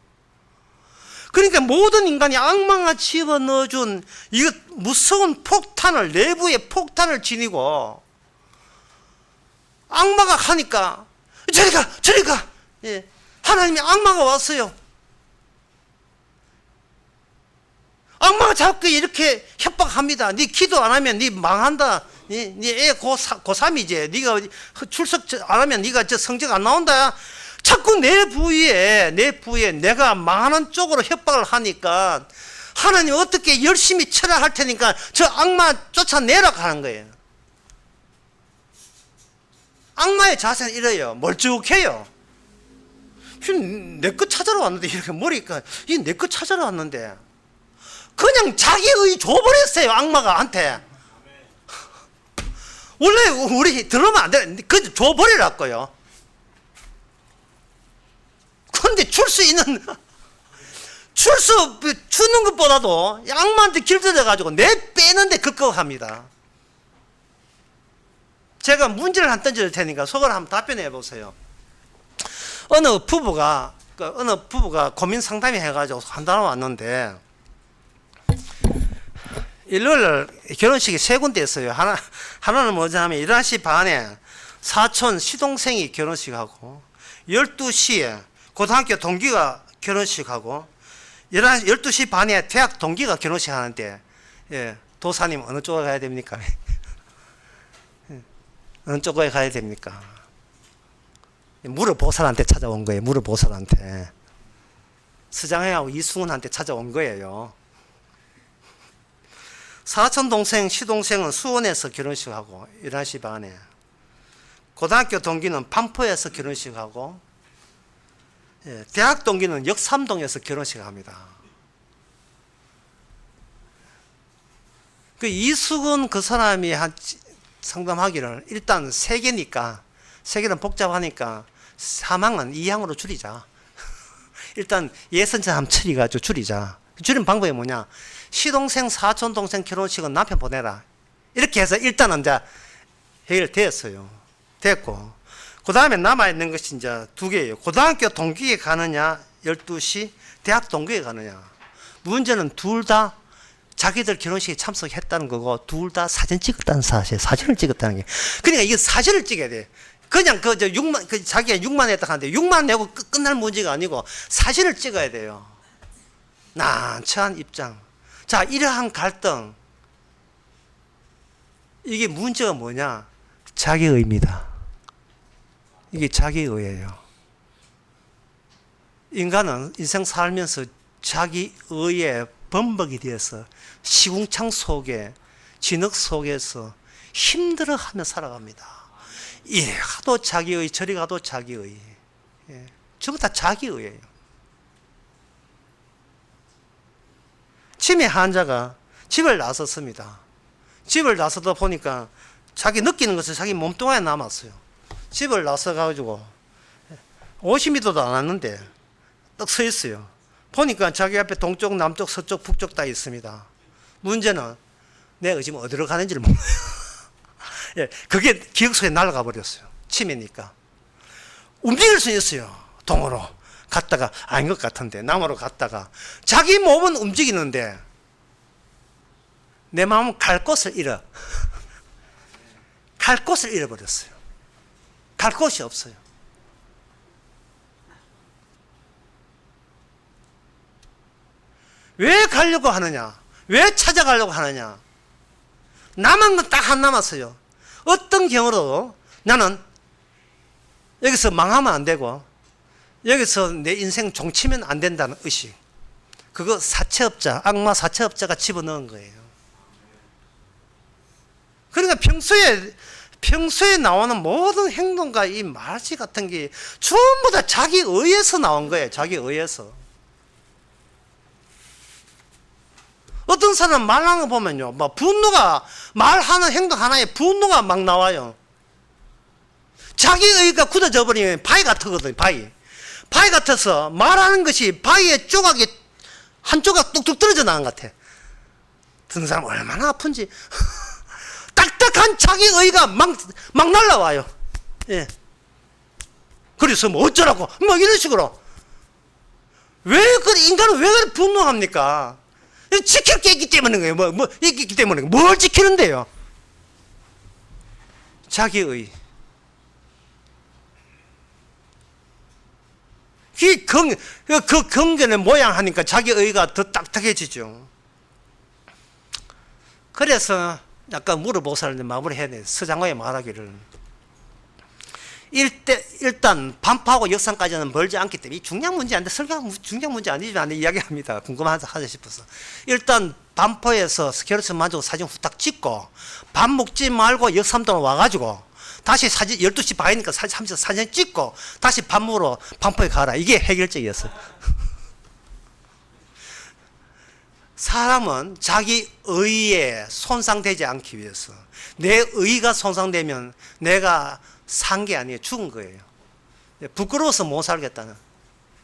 그러니까 모든 인간이 악마가 집어넣어준 이거 무서운 폭탄을, 내부의 폭탄을 지니고 악마가 하니까 저리 가. 예. 하나님이 악마가 왔어요. 악마가 자꾸 이렇게 협박합니다. 네 기도 안 하면 네 망한다. 네 애 고3이지. 네가 출석 안 하면 네가 성적 안 나온다. 자꾸 내 부위에 내가 망하는 쪽으로 협박을 하니까 하나님 어떻게 열심히 쳐라 할 테니까 저 악마 쫓아내라고 하는 거예요. 악마의 자세는 이래요. 멀쭉해요. 내 거 찾아러 왔는데 이렇게 머리가 내 거 찾아러 왔는데 그냥 자기의 줘버렸어요. 악마가 한테. 원래 우리 들으면 안 돼. 그 줘버리라고요. 그런데 주는 것보다도 악마한테 길들여가지고 내 빼는데 급급합니다. 제가 문제를 한 던질 테니까 속으로 한번 답변해 보세요. 어느 부부가 고민 상담회 해가지고 한달 왔는데 일요일 결혼식이 세 군데 있어요. 하나는 뭐냐면 11시 반에 사촌 시동생이 결혼식하고 12시에 고등학교 동기가 결혼식하고 12시 반에 대학 동기가 결혼식 하는데, 예, 도사님 어느 쪽에 가야 됩니까? 어느 쪽에 가야 됩니까? 무르보살한테 찾아온 거예요. 무르보살한테. 서장회하고 이승훈한테 찾아온 거예요. 사촌 동생, 시동생은 수원에서 결혼식하고 11시 반에, 고등학교 동기는 반포에서 결혼식하고, 예, 대학 동기는 역삼동에서 결혼식합니다. 그 이수근 그 사람이 상담하기를 일단 세 개니까, 세 개는 복잡하니까 사망은 2항으로 줄이자. 일단 예선전 처리가지고 줄이자. 줄인 방법이 뭐냐? 시동생, 사촌 동생 결혼식은 남편 보내라. 이렇게 해서 일단은 이제 해결되었어요. 됐고, 그 다음에 남아있는 것이 이제 두 개예요. 고등학교 동기에 가느냐, 12시, 대학 동기에 가느냐. 문제는 둘 다 자기들 결혼식에 참석했다는 거고, 둘 다 사진 찍었다는 사실, 사진을 찍었다는 게. 그러니까 이게 사진을 찍어야 돼. 그냥 저 6만, 자기가 6만 했다 하는데 6만 내고 끝날 문제가 아니고 사진을 찍어야 돼요. 난처한 입장. 자, 이러한 갈등. 이게 문제가 뭐냐? 자기의입니다. 이게 자기의예요. 인간은 인생 살면서 자기의에 범벅이 되어서 시궁창 속에, 진흙 속에서 힘들어하며 살아갑니다. 이리 가도 자기의, 저리 가도 자기의. 예, 전부 다 자기의예요. 치매 환자가 집을 나섰습니다. 집을 나서다 보니까 자기 느끼는 것을 자기 몸뚱아리에 남았어요. 집을 나서가지고 50m도 안 왔는데 딱 서 있어요. 보니까 자기 앞에 동쪽, 남쪽, 서쪽, 북쪽 다 있습니다. 문제는 내가 지금 어디로 가는지를 몰라요. 예, 그게 기억 속에 날아가 버렸어요. 치매니까. 움직일 수 있어요. 동으로 갔다가 아닌 것 같은데 남으로 갔다가. 자기 몸은 움직이는데 내 마음은 갈 곳을 잃어. 갈 곳을 잃어버렸어요. 갈 곳이 없어요. 왜 가려고 하느냐? 왜 찾아가려고 하느냐? 남은 건 딱 한 남았어요. 어떤 경우로 나는 여기서 망하면 안 되고 여기서 내 인생 종치면 안 된다는 의식. 그거 사채업자, 악마 사채업자가 집어넣은 거예요. 그러니까 평소에 나오는 모든 행동과 이 말씨 같은 게 전부 다 자기 의에서 나온 거예요. 자기 의에서. 어떤 사람 말하는 거 보면요, 막 분노가, 말하는 행동 하나에 분노가 막 나와요. 자기 의가 굳어져 버리면 바위 같거든요, 바위. 바위 같아서 말하는 것이 바위의 조각이 한 조각 뚝뚝 떨어져 나간 것 같아. 듣는 사람 얼마나 아픈지. 딱딱한 자기 의가 막 날라와요. 예. 그래서 뭐 어쩌라고, 뭐 이런 식으로. 인간은 왜 그렇게 분노합니까? 지킬 게 있기 때문인 거예요. 있기 때문에. 뭘 지키는데요? 자기의. 그 경계의 모양 하니까 자기의가 더 딱딱해지죠. 그래서 약간 무르보살을 마무리해야 돼. 서장호에 말하기를. 일단 반포하고 역삼까지는 멀지 않기 때문에 이 중요한 문제 아닌데 설교가 중요한 문제 아니지만 이야기합니다. 궁금하자 싶어서. 일단 반포에서 결혼식 만지고 사진 후딱 찍고 밥 먹지 말고 역삼동 와가지고 다시 사진 12시 반이니까 사진 찍고 다시 밥 먹으러 반포에 가라. 이게 해결책이었어요. 사람은 자기 의에 손상되지 않기 위해서, 내 의가 손상되면 내가 산 게 아니에요. 죽은 거예요. 부끄러워서 못 살겠다는,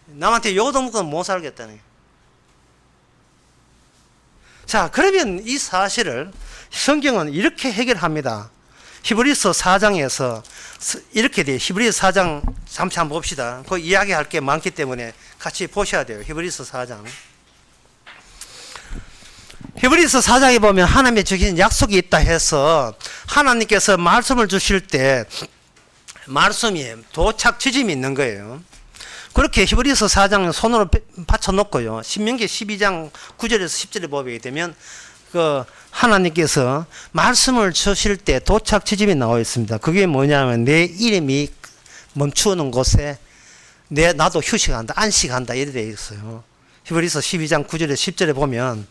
남한테 욕도 먹고 못 살겠다는. 자, 그러면 이 사실을 성경은 이렇게 해결합니다. 히브리서 4장에서 이렇게 돼요. 히브리서 4장 잠시 한번 봅시다. 그 이야기할 게 많기 때문에 같이 보셔야 돼요. 히브리서 4장. 히브리서 4장에 보면 하나님의 주신 약속이 있다 해서 하나님께서 말씀을 주실 때 말씀이 도착 지점이 있는 거예요. 그렇게 히브리서 4장 손으로 받쳐놓고요. 신명기 12장 9절에서 10절에 보게 되면 그 하나님께서 말씀을 주실 때 도착 지점이 나와 있습니다. 그게 뭐냐면 내 이름이 멈추는 곳에 나도 휴식한다, 안식한다 이렇게 되어 있어요. 히브리서 12장 9절에 10절에 보면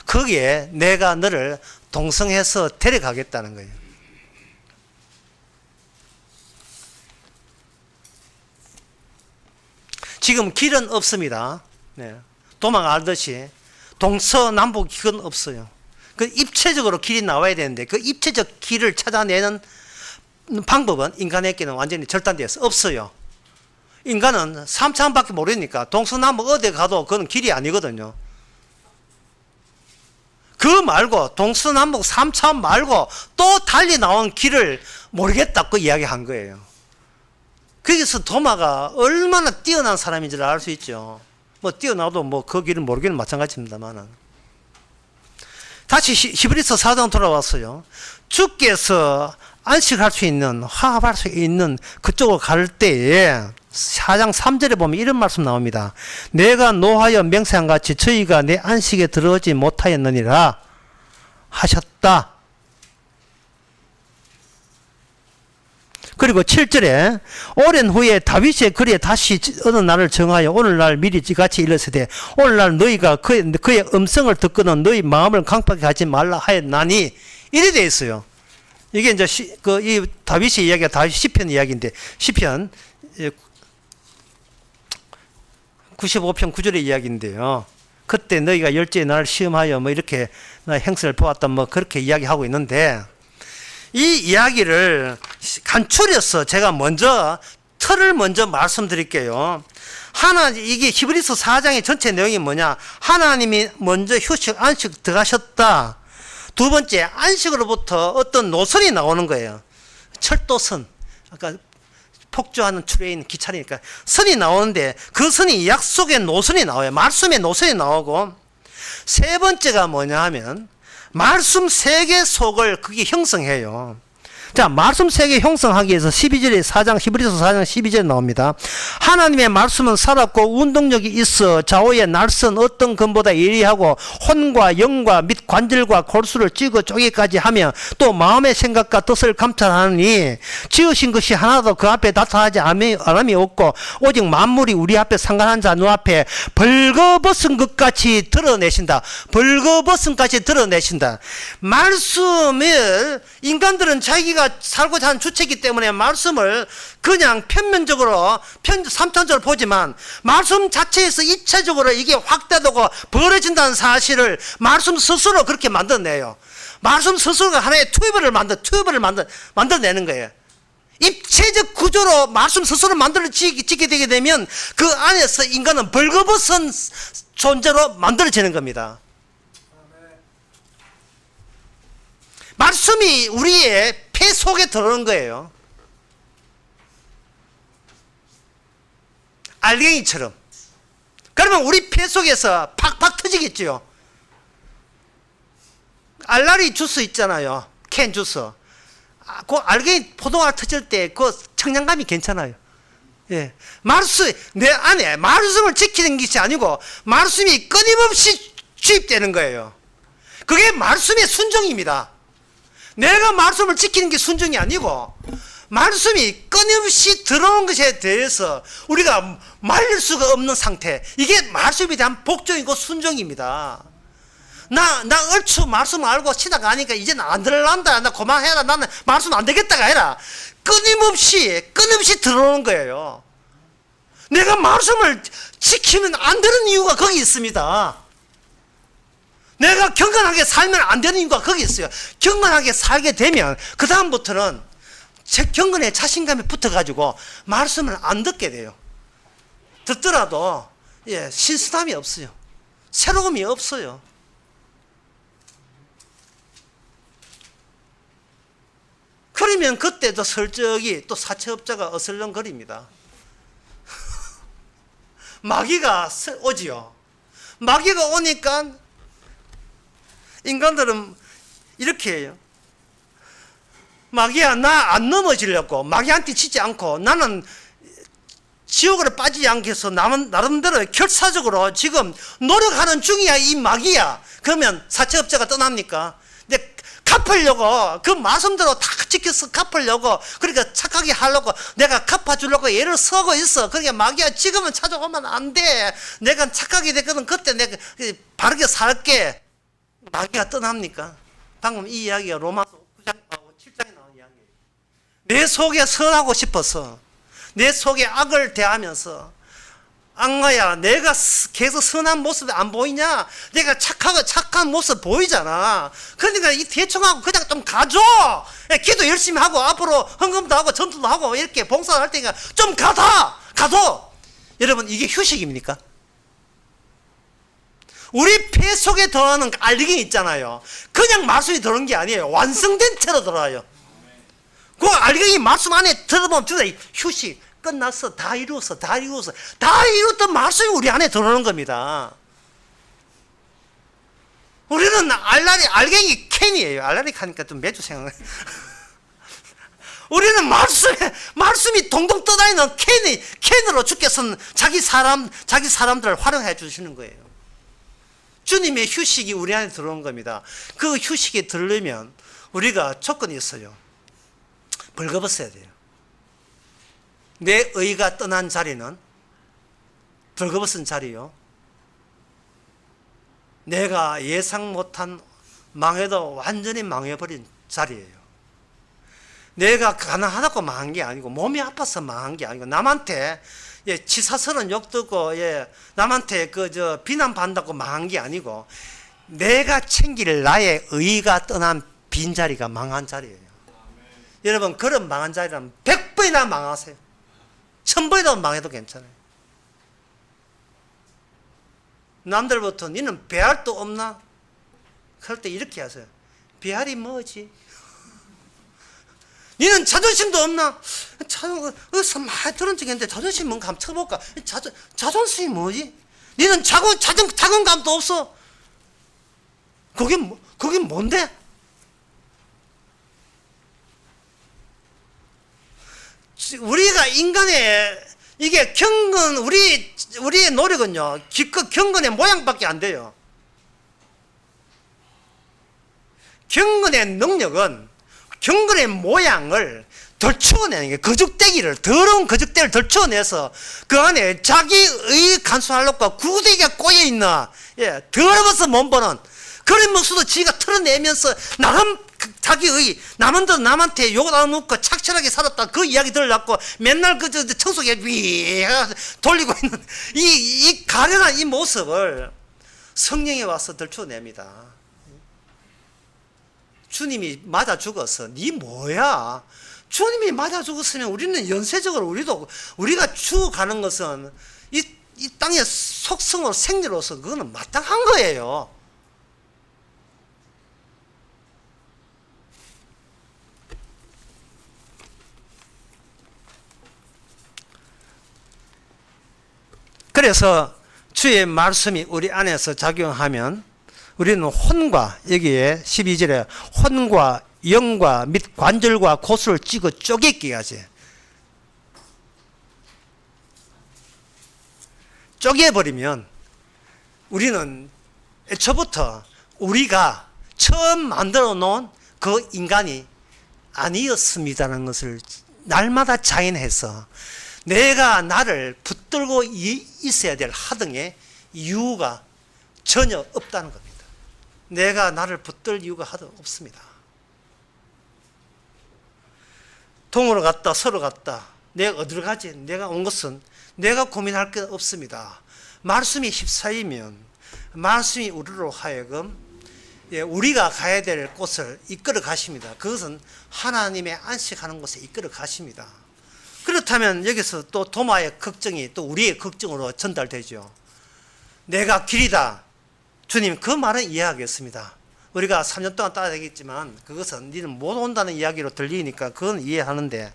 거기에 내가 너를 동성해서 데려가겠다는 거예요. 지금 길은 없습니다. 네. 도망 알듯이 동서남북 길은 없어요. 그 입체적으로 길이 나와야 되는데 그 입체적 길을 찾아내는 방법은 인간에게는 완전히 절단되어서 없어요. 인간은 3차원밖에 모르니까 동서남북 어디 가도 그건 길이 아니거든요. 그 말고 동서남북 3차원 말고 또 달리 나온 길을 모르겠다고 이야기한 거예요. 거기서 도마가 얼마나 뛰어난 사람인지를 알 수 있죠. 뭐 뛰어나도 뭐 그 길은 모르기는 마찬가지입니다만은. 다시 히브리서 4장 돌아왔어요. 주께서 안식할 수 있는, 화합할 수 있는 그쪽으로 갈 때에 4장 3절에 보면 이런 말씀 나옵니다. 내가 노하여 맹세한 같이 저희가 내 안식에 들어오지 못하였느니라 하셨다. 그리고 7절에 오랜 후에 다윗의 글에 다시 어느 날을 정하여 오늘날 미리 같이 일렀으되 오늘날 너희가 그의 음성을 듣고는 너희 마음을 강팍하게 하지 말라 하였나니 이래 되어 있어요. 이게 이제 이 다윗의 이야기가 다윗 시편 이야기인데 시편 95편 9절의 이야기인데요. 그때 너희가 열째 나를 시험하여 뭐 이렇게 행세를 보았다 뭐 그렇게 이야기하고 있는데 이 이야기를 간추려서 제가 먼저 틀을 먼저 말씀드릴게요. 이게 히브리서 4장의 전체 내용이 뭐냐? 하나님이 먼저 휴식, 안식 들어가셨다. 두 번째, 안식으로부터 어떤 노선이 나오는 거예요. 철도선. 아까 폭주하는 트레인, 기차니까 선이 나오는데 그 선이 약속의 노선이 나와요. 말씀의 노선이 나오고 세 번째가 뭐냐 하면 말씀 세계 속을 그게 형성해요. 자, 말씀 세계 형성하기 위해서 12절에 4장, 히브리서 4장 12절에 나옵니다. 하나님의 말씀은 살았고 운동력이 있어 좌우의 날선 어떤 금보다 예리하고 혼과 영과 및 관절과 골수를 찌고 쪼개까지 하며 또 마음의 생각과 뜻을 감찰하니 지으신 것이 하나도 그 앞에 나타나지 않음이 없고 오직 만물이 우리 앞에 상관한 자 눈앞에 벌거벗은 것 같이 드러내신다. 벌거벗은 같이 드러내신다. 말씀을 인간들은 자기가 살고자 하는 주체이기 때문에 말씀을 그냥 편면적으로 3편적으로 보지만 말씀 자체에서 입체적으로 이게 확대되고 벌어진다는 사실을 말씀 스스로 그렇게 만들어내요. 말씀 스스로가 하나의 튜브를 만들어내는 거예요. 입체적 구조로 말씀 스스로 만들어지게 되게 되면 그 안에서 인간은 벌거벗은 존재로 만들어지는 겁니다. 말씀이 우리의 폐 속에 들어오는 거예요. 알갱이처럼. 그러면 우리 폐 속에서 팍팍 터지겠죠. 알라리 주스 있잖아요. 캔 주스. 그 알갱이 포도알 터질 때 그 청량감이 괜찮아요. 예. 내 안에 말씀을 지키는 것이 아니고 말씀이 끊임없이 주입되는 거예요. 그게 말씀의 순종입니다. 내가 말씀을 지키는 게 순종이 아니고 말씀이 끊임없이 들어온 것에 대해서 우리가 말릴 수가 없는 상태. 이게 말씀에 대한 복종이고 순종입니다. 나 얼추 말씀을 알고 지나가니까 이제는 안 들어간다. 나 그만해라. 나는 말씀 안 되겠다가 아니라 끊임없이 들어오는 거예요. 내가 말씀을 지키면 안 되는 이유가 거기 있습니다. 내가 경건하게 살면 안 되는 이유가 거기 있어요. 경건하게 살게 되면 그 다음부터는 제 경건에 자신감이 붙어가지고 말씀을 안 듣게 돼요. 듣더라도 신선함이 없어요. 새로움이 없어요. 그러면 그때도 설적이 또 사채업자가 어슬렁거립니다. 마귀가 오지요. 마귀가 오니까 인간들은 이렇게 해요. 마귀야, 나 안 넘어지려고 마귀한테 치지 않고 나는 지옥으로 빠지지 않게 해서 나름대로 결사적으로 지금 노력하는 중이야. 이 마귀야. 그러면 사채업자가 떠납니까? 근데 갚으려고 그 말씀대로 다 지켜서 갚으려고 그러니까 착하게 하려고 내가 갚아주려고 애를 쓰고 있어. 그러니까 마귀야 지금은 찾아오면 안 돼. 내가 착하게 됐거든. 그때 내가 바르게 살게. 마귀가 떠납니까? 방금 이 이야기가 로마서 9장, 7장에 나온 이야기예요. 내 속에 선하고 싶어서 내 속에 악을 대하면서 악마야 내가 계속 선한 모습이 안 보이냐? 내가 착한 모습 보이잖아. 그러니까 이 대충하고 그냥 좀 가줘. 기도 열심히 하고 앞으로 헌금도 하고 전투도 하고 이렇게 봉사를 할 테니까 좀 가둬. 여러분 이게 휴식입니까? 우리 폐 속에 들어가는 알갱이 있잖아요. 그냥 말씀이 들어오는 게 아니에요. 완성된 채로 들어와요. 그 알갱이 말씀 안에 들어보면 진짜 휴식 끝났어. 다 이루었어. 다 이루었던 말씀이 우리 안에 들어오는 겁니다. 우리는 알갱이 캔이에요. 알라리 하니까 좀 매주 생각나요. 우리는 말씀이 동동 떠다니는 캔으로 주께서는 자기 사람들을 활용해 주시는 거예요. 주님의 휴식이 우리 안에 들어오는 겁니다. 그 휴식이 들으려면 우리가 조건이 있어요. 벌거벗어야 돼요. 내 의가 떠난 자리는 벌거벗은 자리요. 내가 예상 못한 망해도 완전히 망해버린 자리예요. 내가 가난하다고 망한 게 아니고 몸이 아파서 망한 게 아니고 남한테 치사스러운 욕 듣고 남한테 비난받는다고 망한 게 아니고 내가 챙길 나의 의가 떠난 빈자리가 망한 자리예요. 여러분 그런 망한 자리라면 100번이나 망하세요. 1000번이라도 망해도 괜찮아요. 남들부터 니는 배알도 없나? 그럴 때 이렇게 하세요. 배알이 뭐지? 니는 자존심도 없나? 어디서 많이 들은 적이 있는데 자존심 뭔가 한번 쳐볼까? 자존심이 뭐지? 니는 자존감도 없어? 그게 뭔데? 우리가 인간의 이게 경건 우리의 노력은요 기껏 경건의 모양밖에 안 돼요. 경건의 능력은 경건의 모양을 덜추어내는 게 더러운 거죽대기를 덜추어내서 그 안에 자기의 간수할록과 구대기가 꼬여있나 더러워서 못 보는 그런 모습도 지가 털어내면서 나름 자기의 남한테 욕을 안 먹고 착실하게 살았다 그 이야기 들으려고 맨날 청소기에 위 돌리고 있는 이 가련한 이 모습을 성령이 와서 덜추어냅니다. 주님이 맞아 죽었어. 니 뭐야? 주님이 맞아 죽었으면 우리는 연쇄적으로 우리가 죽어가는 것은 이 땅의 속성으로 생리로서 그거는 마땅한 거예요. 그래서 주의 말씀이 우리 안에서 작용하면 우리는 혼과 여기에 12절에 혼과 영과 및 관절과 고수를 찍어 쪼개기 하지. 쪼개버리면 우리는 애초부터 우리가 처음 만들어 놓은 그 인간이 아니었습니다라는 것을 날마다 자인해서 내가 나를 붙들고 있어야 될 하등의 이유가 전혀 없다는 겁니다. 내가 나를 붙들 이유가 하도 없습니다. 동으로 갔다 서로 갔다 내가 어디로 가지? 내가 온 것은 내가 고민할 게 없습니다. 말씀이 휩싸이면 말씀이 우리로 하여금 우리가 가야 될 곳을 이끌어 가십니다. 그것은 하나님의 안식하는 곳에 이끌어 가십니다. 그렇다면 여기서 또 도마의 걱정이 또 우리의 걱정으로 전달되죠. 내가 길이다. 주님 그 말은 이해하겠습니다. 우리가 3년 동안 따라다녔지만 그것은 니는 못 온다는 이야기로 들리니까 그건 이해하는데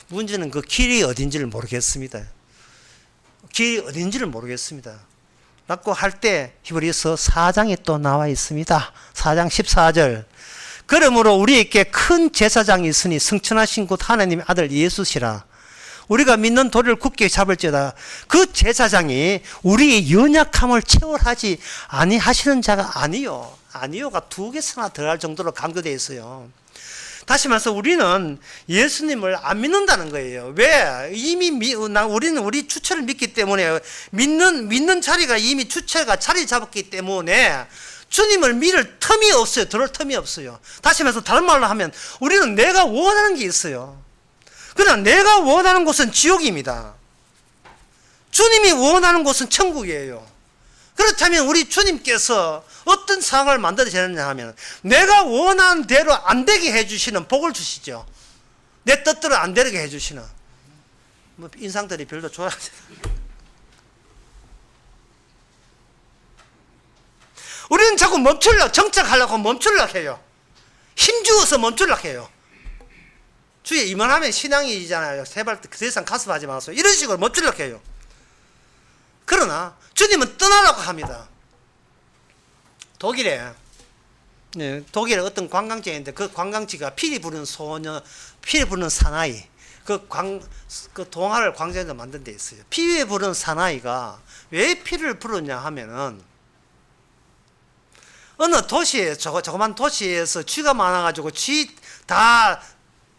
문제는 그 길이 어딘지를 모르겠습니다. 길이 어딘지를 모르겠습니다. 라고 할 때 히브리서 4장에 또 나와 있습니다. 4장 14절 그러므로 우리에게 큰 제사장이 있으니 승천하신 곧 하나님의 아들 예수시라. 우리가 믿는 도리를 굳게 잡을지어다. 그 제사장이 우리의 연약함을 체월하지 아니하시는 자가 아니요가 두 개서나 더할 정도로 강조되어 있어요. 다시 말해서 우리는 예수님을 안 믿는다는 거예요. 왜? 이미 우리는 우리 주체를 믿기 때문에 믿는 자리가 이미 주체가 자리 잡았기 때문에 주님을 믿을 틈이 없어요. 들을 틈이 없어요. 다시 말해서 다른 말로 하면 우리는 내가 원하는 게 있어요. 그러나 내가 원하는 곳은 지옥입니다. 주님이 원하는 곳은 천국이에요. 그렇다면 우리 주님께서 어떤 상황을 만들어내느냐 하면 내가 원하는 대로 안 되게 해주시는 복을 주시죠. 내 뜻대로 안 되게 해주시는. 뭐 인상들이 별로 좋아하지. 우리는 자꾸 정착하려고 멈추려고 해요. 힘주어서 멈추려고 해요. 주에 이만하면 신앙이잖아요. 세발 그 세상 가슴하지 마세요. 이런 식으로 멈추려고 해요. 그러나 주님은 떠나라고 합니다. 독일에 어떤 관광지인데 그 관광지가 피리 부는 소녀, 피리 부는 사나이, 그 동화를 광장에서 만든 데 있어요. 피리 부는 사나이가 왜 피를 부르냐 하면은 어느 도시에 조그만 도시에서 쥐가 많아가지고 쥐 다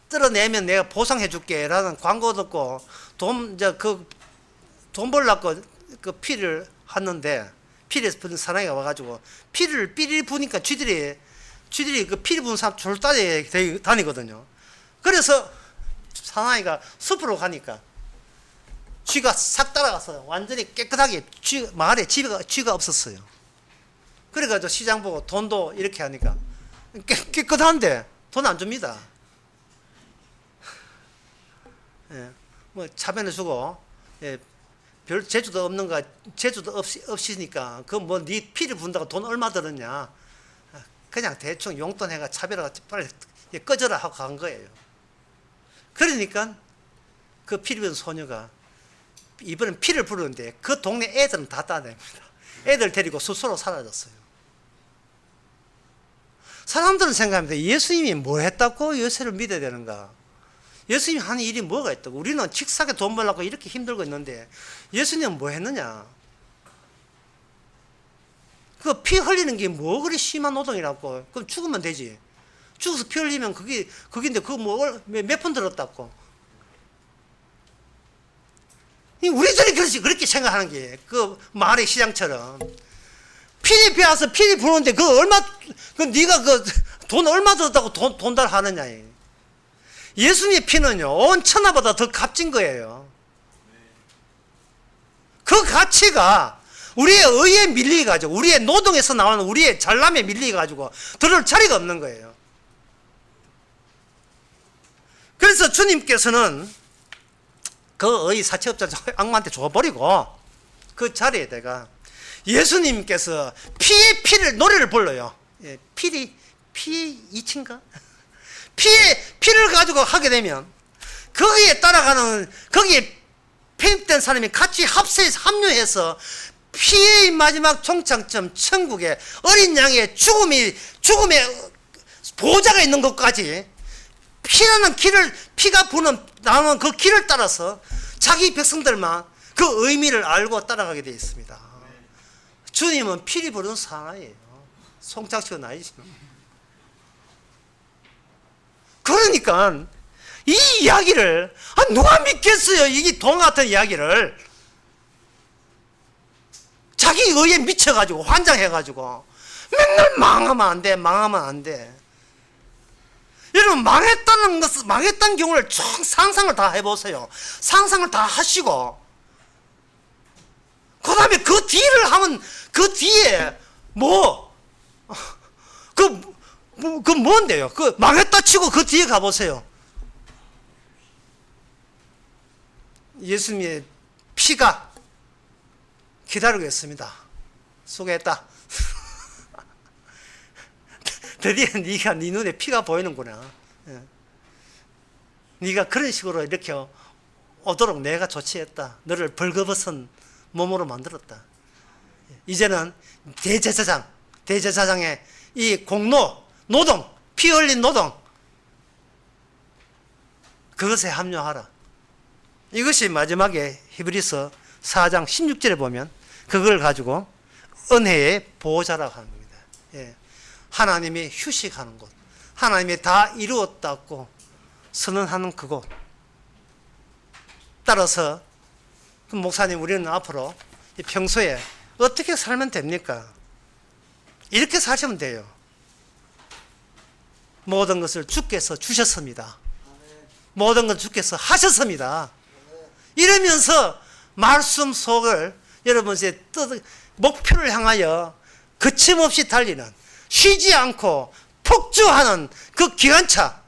뜯어내면 내가 보상해 줄게라는 광고 듣고 돈 벌려고 그 피를 하는데 피를 부는 사나이가 와가지고 피를 삐리 부니까 쥐들이 그 피를 부는 사람 줄 따라 다니거든요. 그래서 사나이가 숲으로 가니까 쥐가 싹 따라가서 완전히 깨끗하게 마을에 쥐가 없었어요. 그래가지고 시장 보고 돈도 이렇게 하니까 깨끗한데 돈 안 줍니다. 예, 뭐 차변에 주고 별 재주도 없는가 재주도 없으니까 그 뭐 네 피를 분다고 돈 얼마 들었냐 그냥 대충 용돈 해가 차별하고 빨리 꺼져라 하고 간 거예요. 그러니까 그 피를 부는 소녀가 이번엔 피를 부르는데 그 동네 애들은 다 따냅니다. 애들 데리고 스스로 사라졌어요. 사람들은 생각합니다. 예수님이 뭐 했다고 예수를 믿어야 되는가? 예수님이 하는 일이 뭐가 있다고? 우리는 칙하게 돈 벌려고 이렇게 힘들고 있는데 예수님은 뭐 했느냐? 그 피 흘리는 게 뭐 그리 심한 노동이라고? 그럼 죽으면 되지. 죽어서 피 흘리면 그게인데 그거 뭐 몇 푼 들었다고? 우리들이 그렇게 생각하는 게 그 마을의 시장처럼 피리 빼앗아 피리 부는데 네가 돈 얼마 들었다고 돈 달 하느냐? 예수님의 피는요 온 천하보다 더 값진 거예요. 그 가치가 우리의 의에 밀리게 가지고 우리의 노동에서 나오는 우리의 잘남에 밀리게 가지고 들을 자리가 없는 거예요. 그래서 주님께서는 그 의 사채업자 악마한테 줘버리고 그 자리에다가 예수님께서 피의 피를 노래를 불러요. 피의 이치인가? 피를 가지고 하게 되면 거기에 폐입된 사람이 같이 합류해서 피의 마지막 종착점 천국에 어린 양의 죽음의 보호자가 있는 것까지 피라는 피가 나오는 그 길을 따라서 자기 백성들만 그 의미를 알고 따라가게 되어 있습니다. 주님은 피리 부르는 사나이예요. 송창식은 아니지만. 그러니까 이 이야기를 누가 믿겠어요? 이게 동화 같은 이야기를 자기 의에 미쳐가지고 환장해가지고 맨날 망하면 안 돼. 여러분 망했다는 경우를 쭉 상상을 다 해보세요. 상상을 다 하시고 그 다음에 그 뒤를 하면 그 뒤에 뭔데요? 그 망했다 치고 그 뒤에 가보세요. 예수님의 피가 기다리고 있습니다. 수고했다. 드디어 네가 네 눈에 피가 보이는구나. 네가 그런 식으로 이렇게 오도록 내가 조치했다. 너를 벌거벗은 몸으로 만들었다. 이제는 대제사장의 이 공로, 노동, 피 흘린 노동 그것에 합류하라. 이것이 마지막에 히브리서 4장 16절에 보면 그걸 가지고 은혜의 보호자라고 하는 겁니다. 예. 하나님이 휴식하는 곳, 하나님이 다 이루었다고 선언하는 그곳. 따라서 목사님, 우리는 앞으로 평소에 어떻게 살면 됩니까? 이렇게 사시면 돼요. 모든 것을 주께서 주셨습니다. 모든 걸 주께서 하셨습니다. 이러면서 말씀 속을 여러분의 목표를 향하여 거침없이 달리는, 쉬지 않고 폭주하는 그 기관차,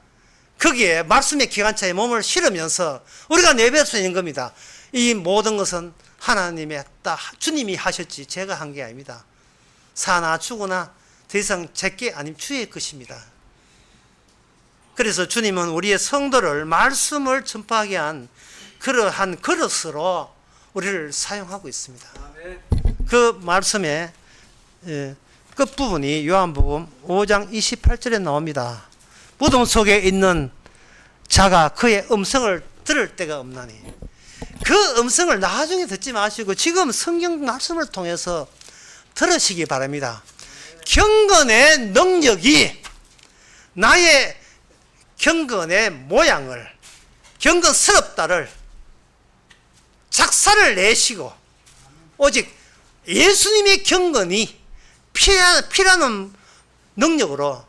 거기에 말씀의 기관차에 몸을 실으면서 우리가 내뱉을 수 있는 겁니다. 이 모든 것은 하나님의 주님이 하셨지 제가 한 게 아닙니다. 사나 죽으나 더 이상 제게 아님 주의 것입니다. 그래서 주님은 우리의 성도를 말씀을 전파하게 한 그러한 그릇으로 우리를 사용하고 있습니다. 그 말씀의 끝부분이 요한복음 5장 28절에 나옵니다. 무덤 속에 있는 자가 그의 음성을 들을 때가 없나니. 그 음성을 나중에 듣지 마시고 지금 성경 말씀을 통해서 들으시기 바랍니다. 경건의 능력이 나의 경건의 모양을, 경건스럽다를 작사를 내시고 오직 예수님의 경건이 피라는 능력으로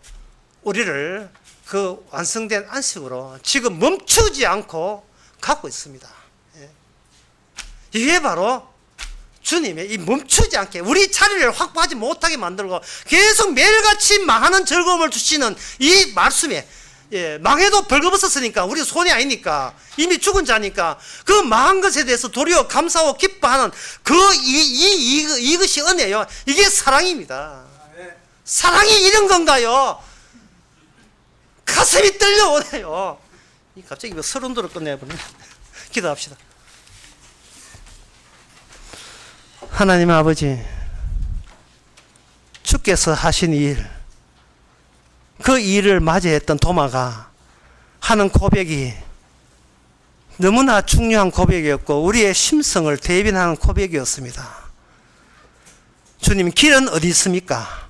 우리를 그 완성된 안식으로 지금 멈추지 않고 가고 있습니다. 이게 바로 주님의 이 멈추지 않게 우리 자리를 확보하지 못하게 만들고 계속 매일같이 망하는 즐거움을 주시는 이 말씀에, 망해도 벌거벗었으니까 우리 손이 아니니까 이미 죽은 자니까 그 망한 것에 대해서 도리어 감사하고 기뻐하는 이것이 은혜요. 이게 사랑입니다. 사랑이 이런 건가요? 가슴이 떨려오네요. 갑자기 뭐 서른도로 끝내버리네. 기도합시다. 하나님 아버지, 주께서 하신 일, 그 일을 맞이했던 도마가 하는 고백이 너무나 중요한 고백이었고 우리의 심성을 대변하는 고백이었습니다. 주님, 길은 어디 있습니까?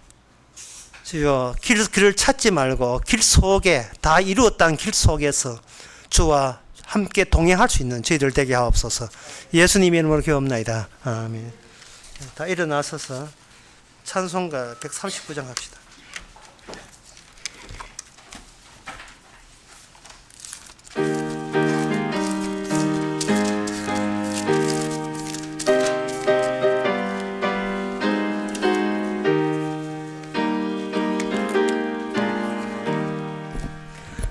주여, 길을 찾지 말고 길 속에 다 이루었다는 길 속에서 주와 함께 동행할 수 있는 저희들 되게 하옵소서. 예수님의 이름으로 기도합나이다. 아멘. 다 일어나서서 찬송가 139장 합시다.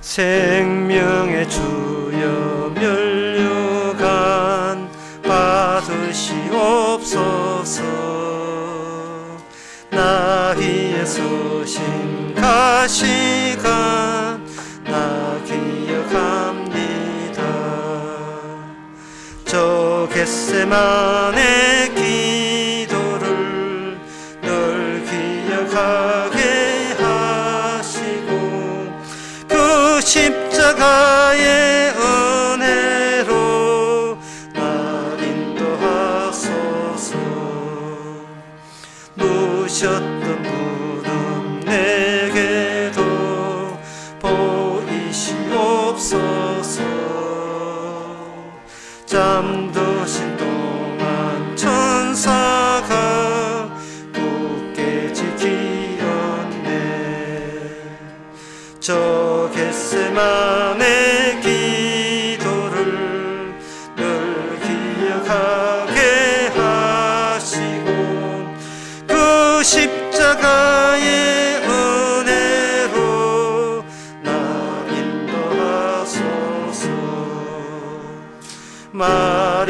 생명의 주여 면류관 받으시옵소서. 나 위에 서신 가시간 나 기억합니다. 저 겟세마네 기도를 늘 기억하게 하시고 그 십자가의 은혜로 날 인도하소서. 누셨던 무덤 내게도 보이시옵소서. 잠드신 동안 천사가 굳게 지키었네. 저 겟세마네 기도를 늘 기억하게 하시고 그 십자가의 은혜로 나 인도하소서.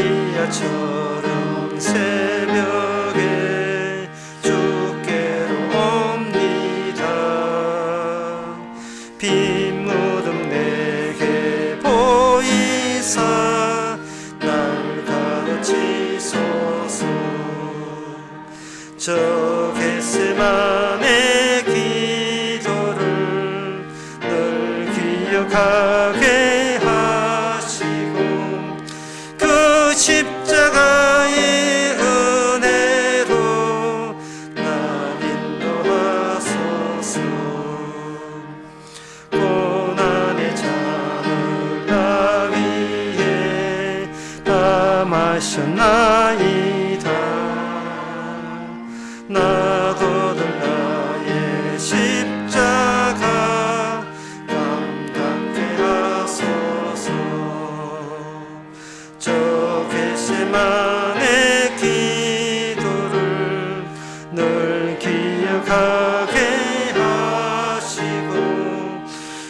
마리아처럼 새벽에 주께로 옵니다. 빈 무덤 내게 보이사 날 가르치소서. 저 겟세마네 기도를 늘 기억하게 하시고 그 감하셨나이다. 나도 나의 십자가 감당케 하소서. 저 겟세마네 기도를 늘 기억하게 하시고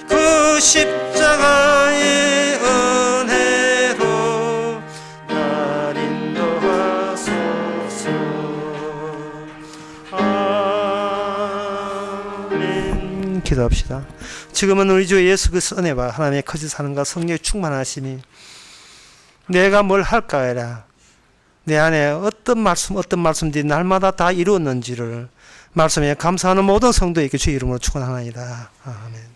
그 십자가의 은혜로 날 인도하소서. 아멘. 기도합시다. 지금은 우리 주 예수 그리스도 은혜와 하나님의 거짓 사랑과 성령의 충만하심이 내가 뭘 할까 해라. 내 안에 어떤 말씀들이 날마다 다 이루었는지를 말씀에 감사하는 모든 성도에게 주의 이름으로 축원하나이다. 아멘.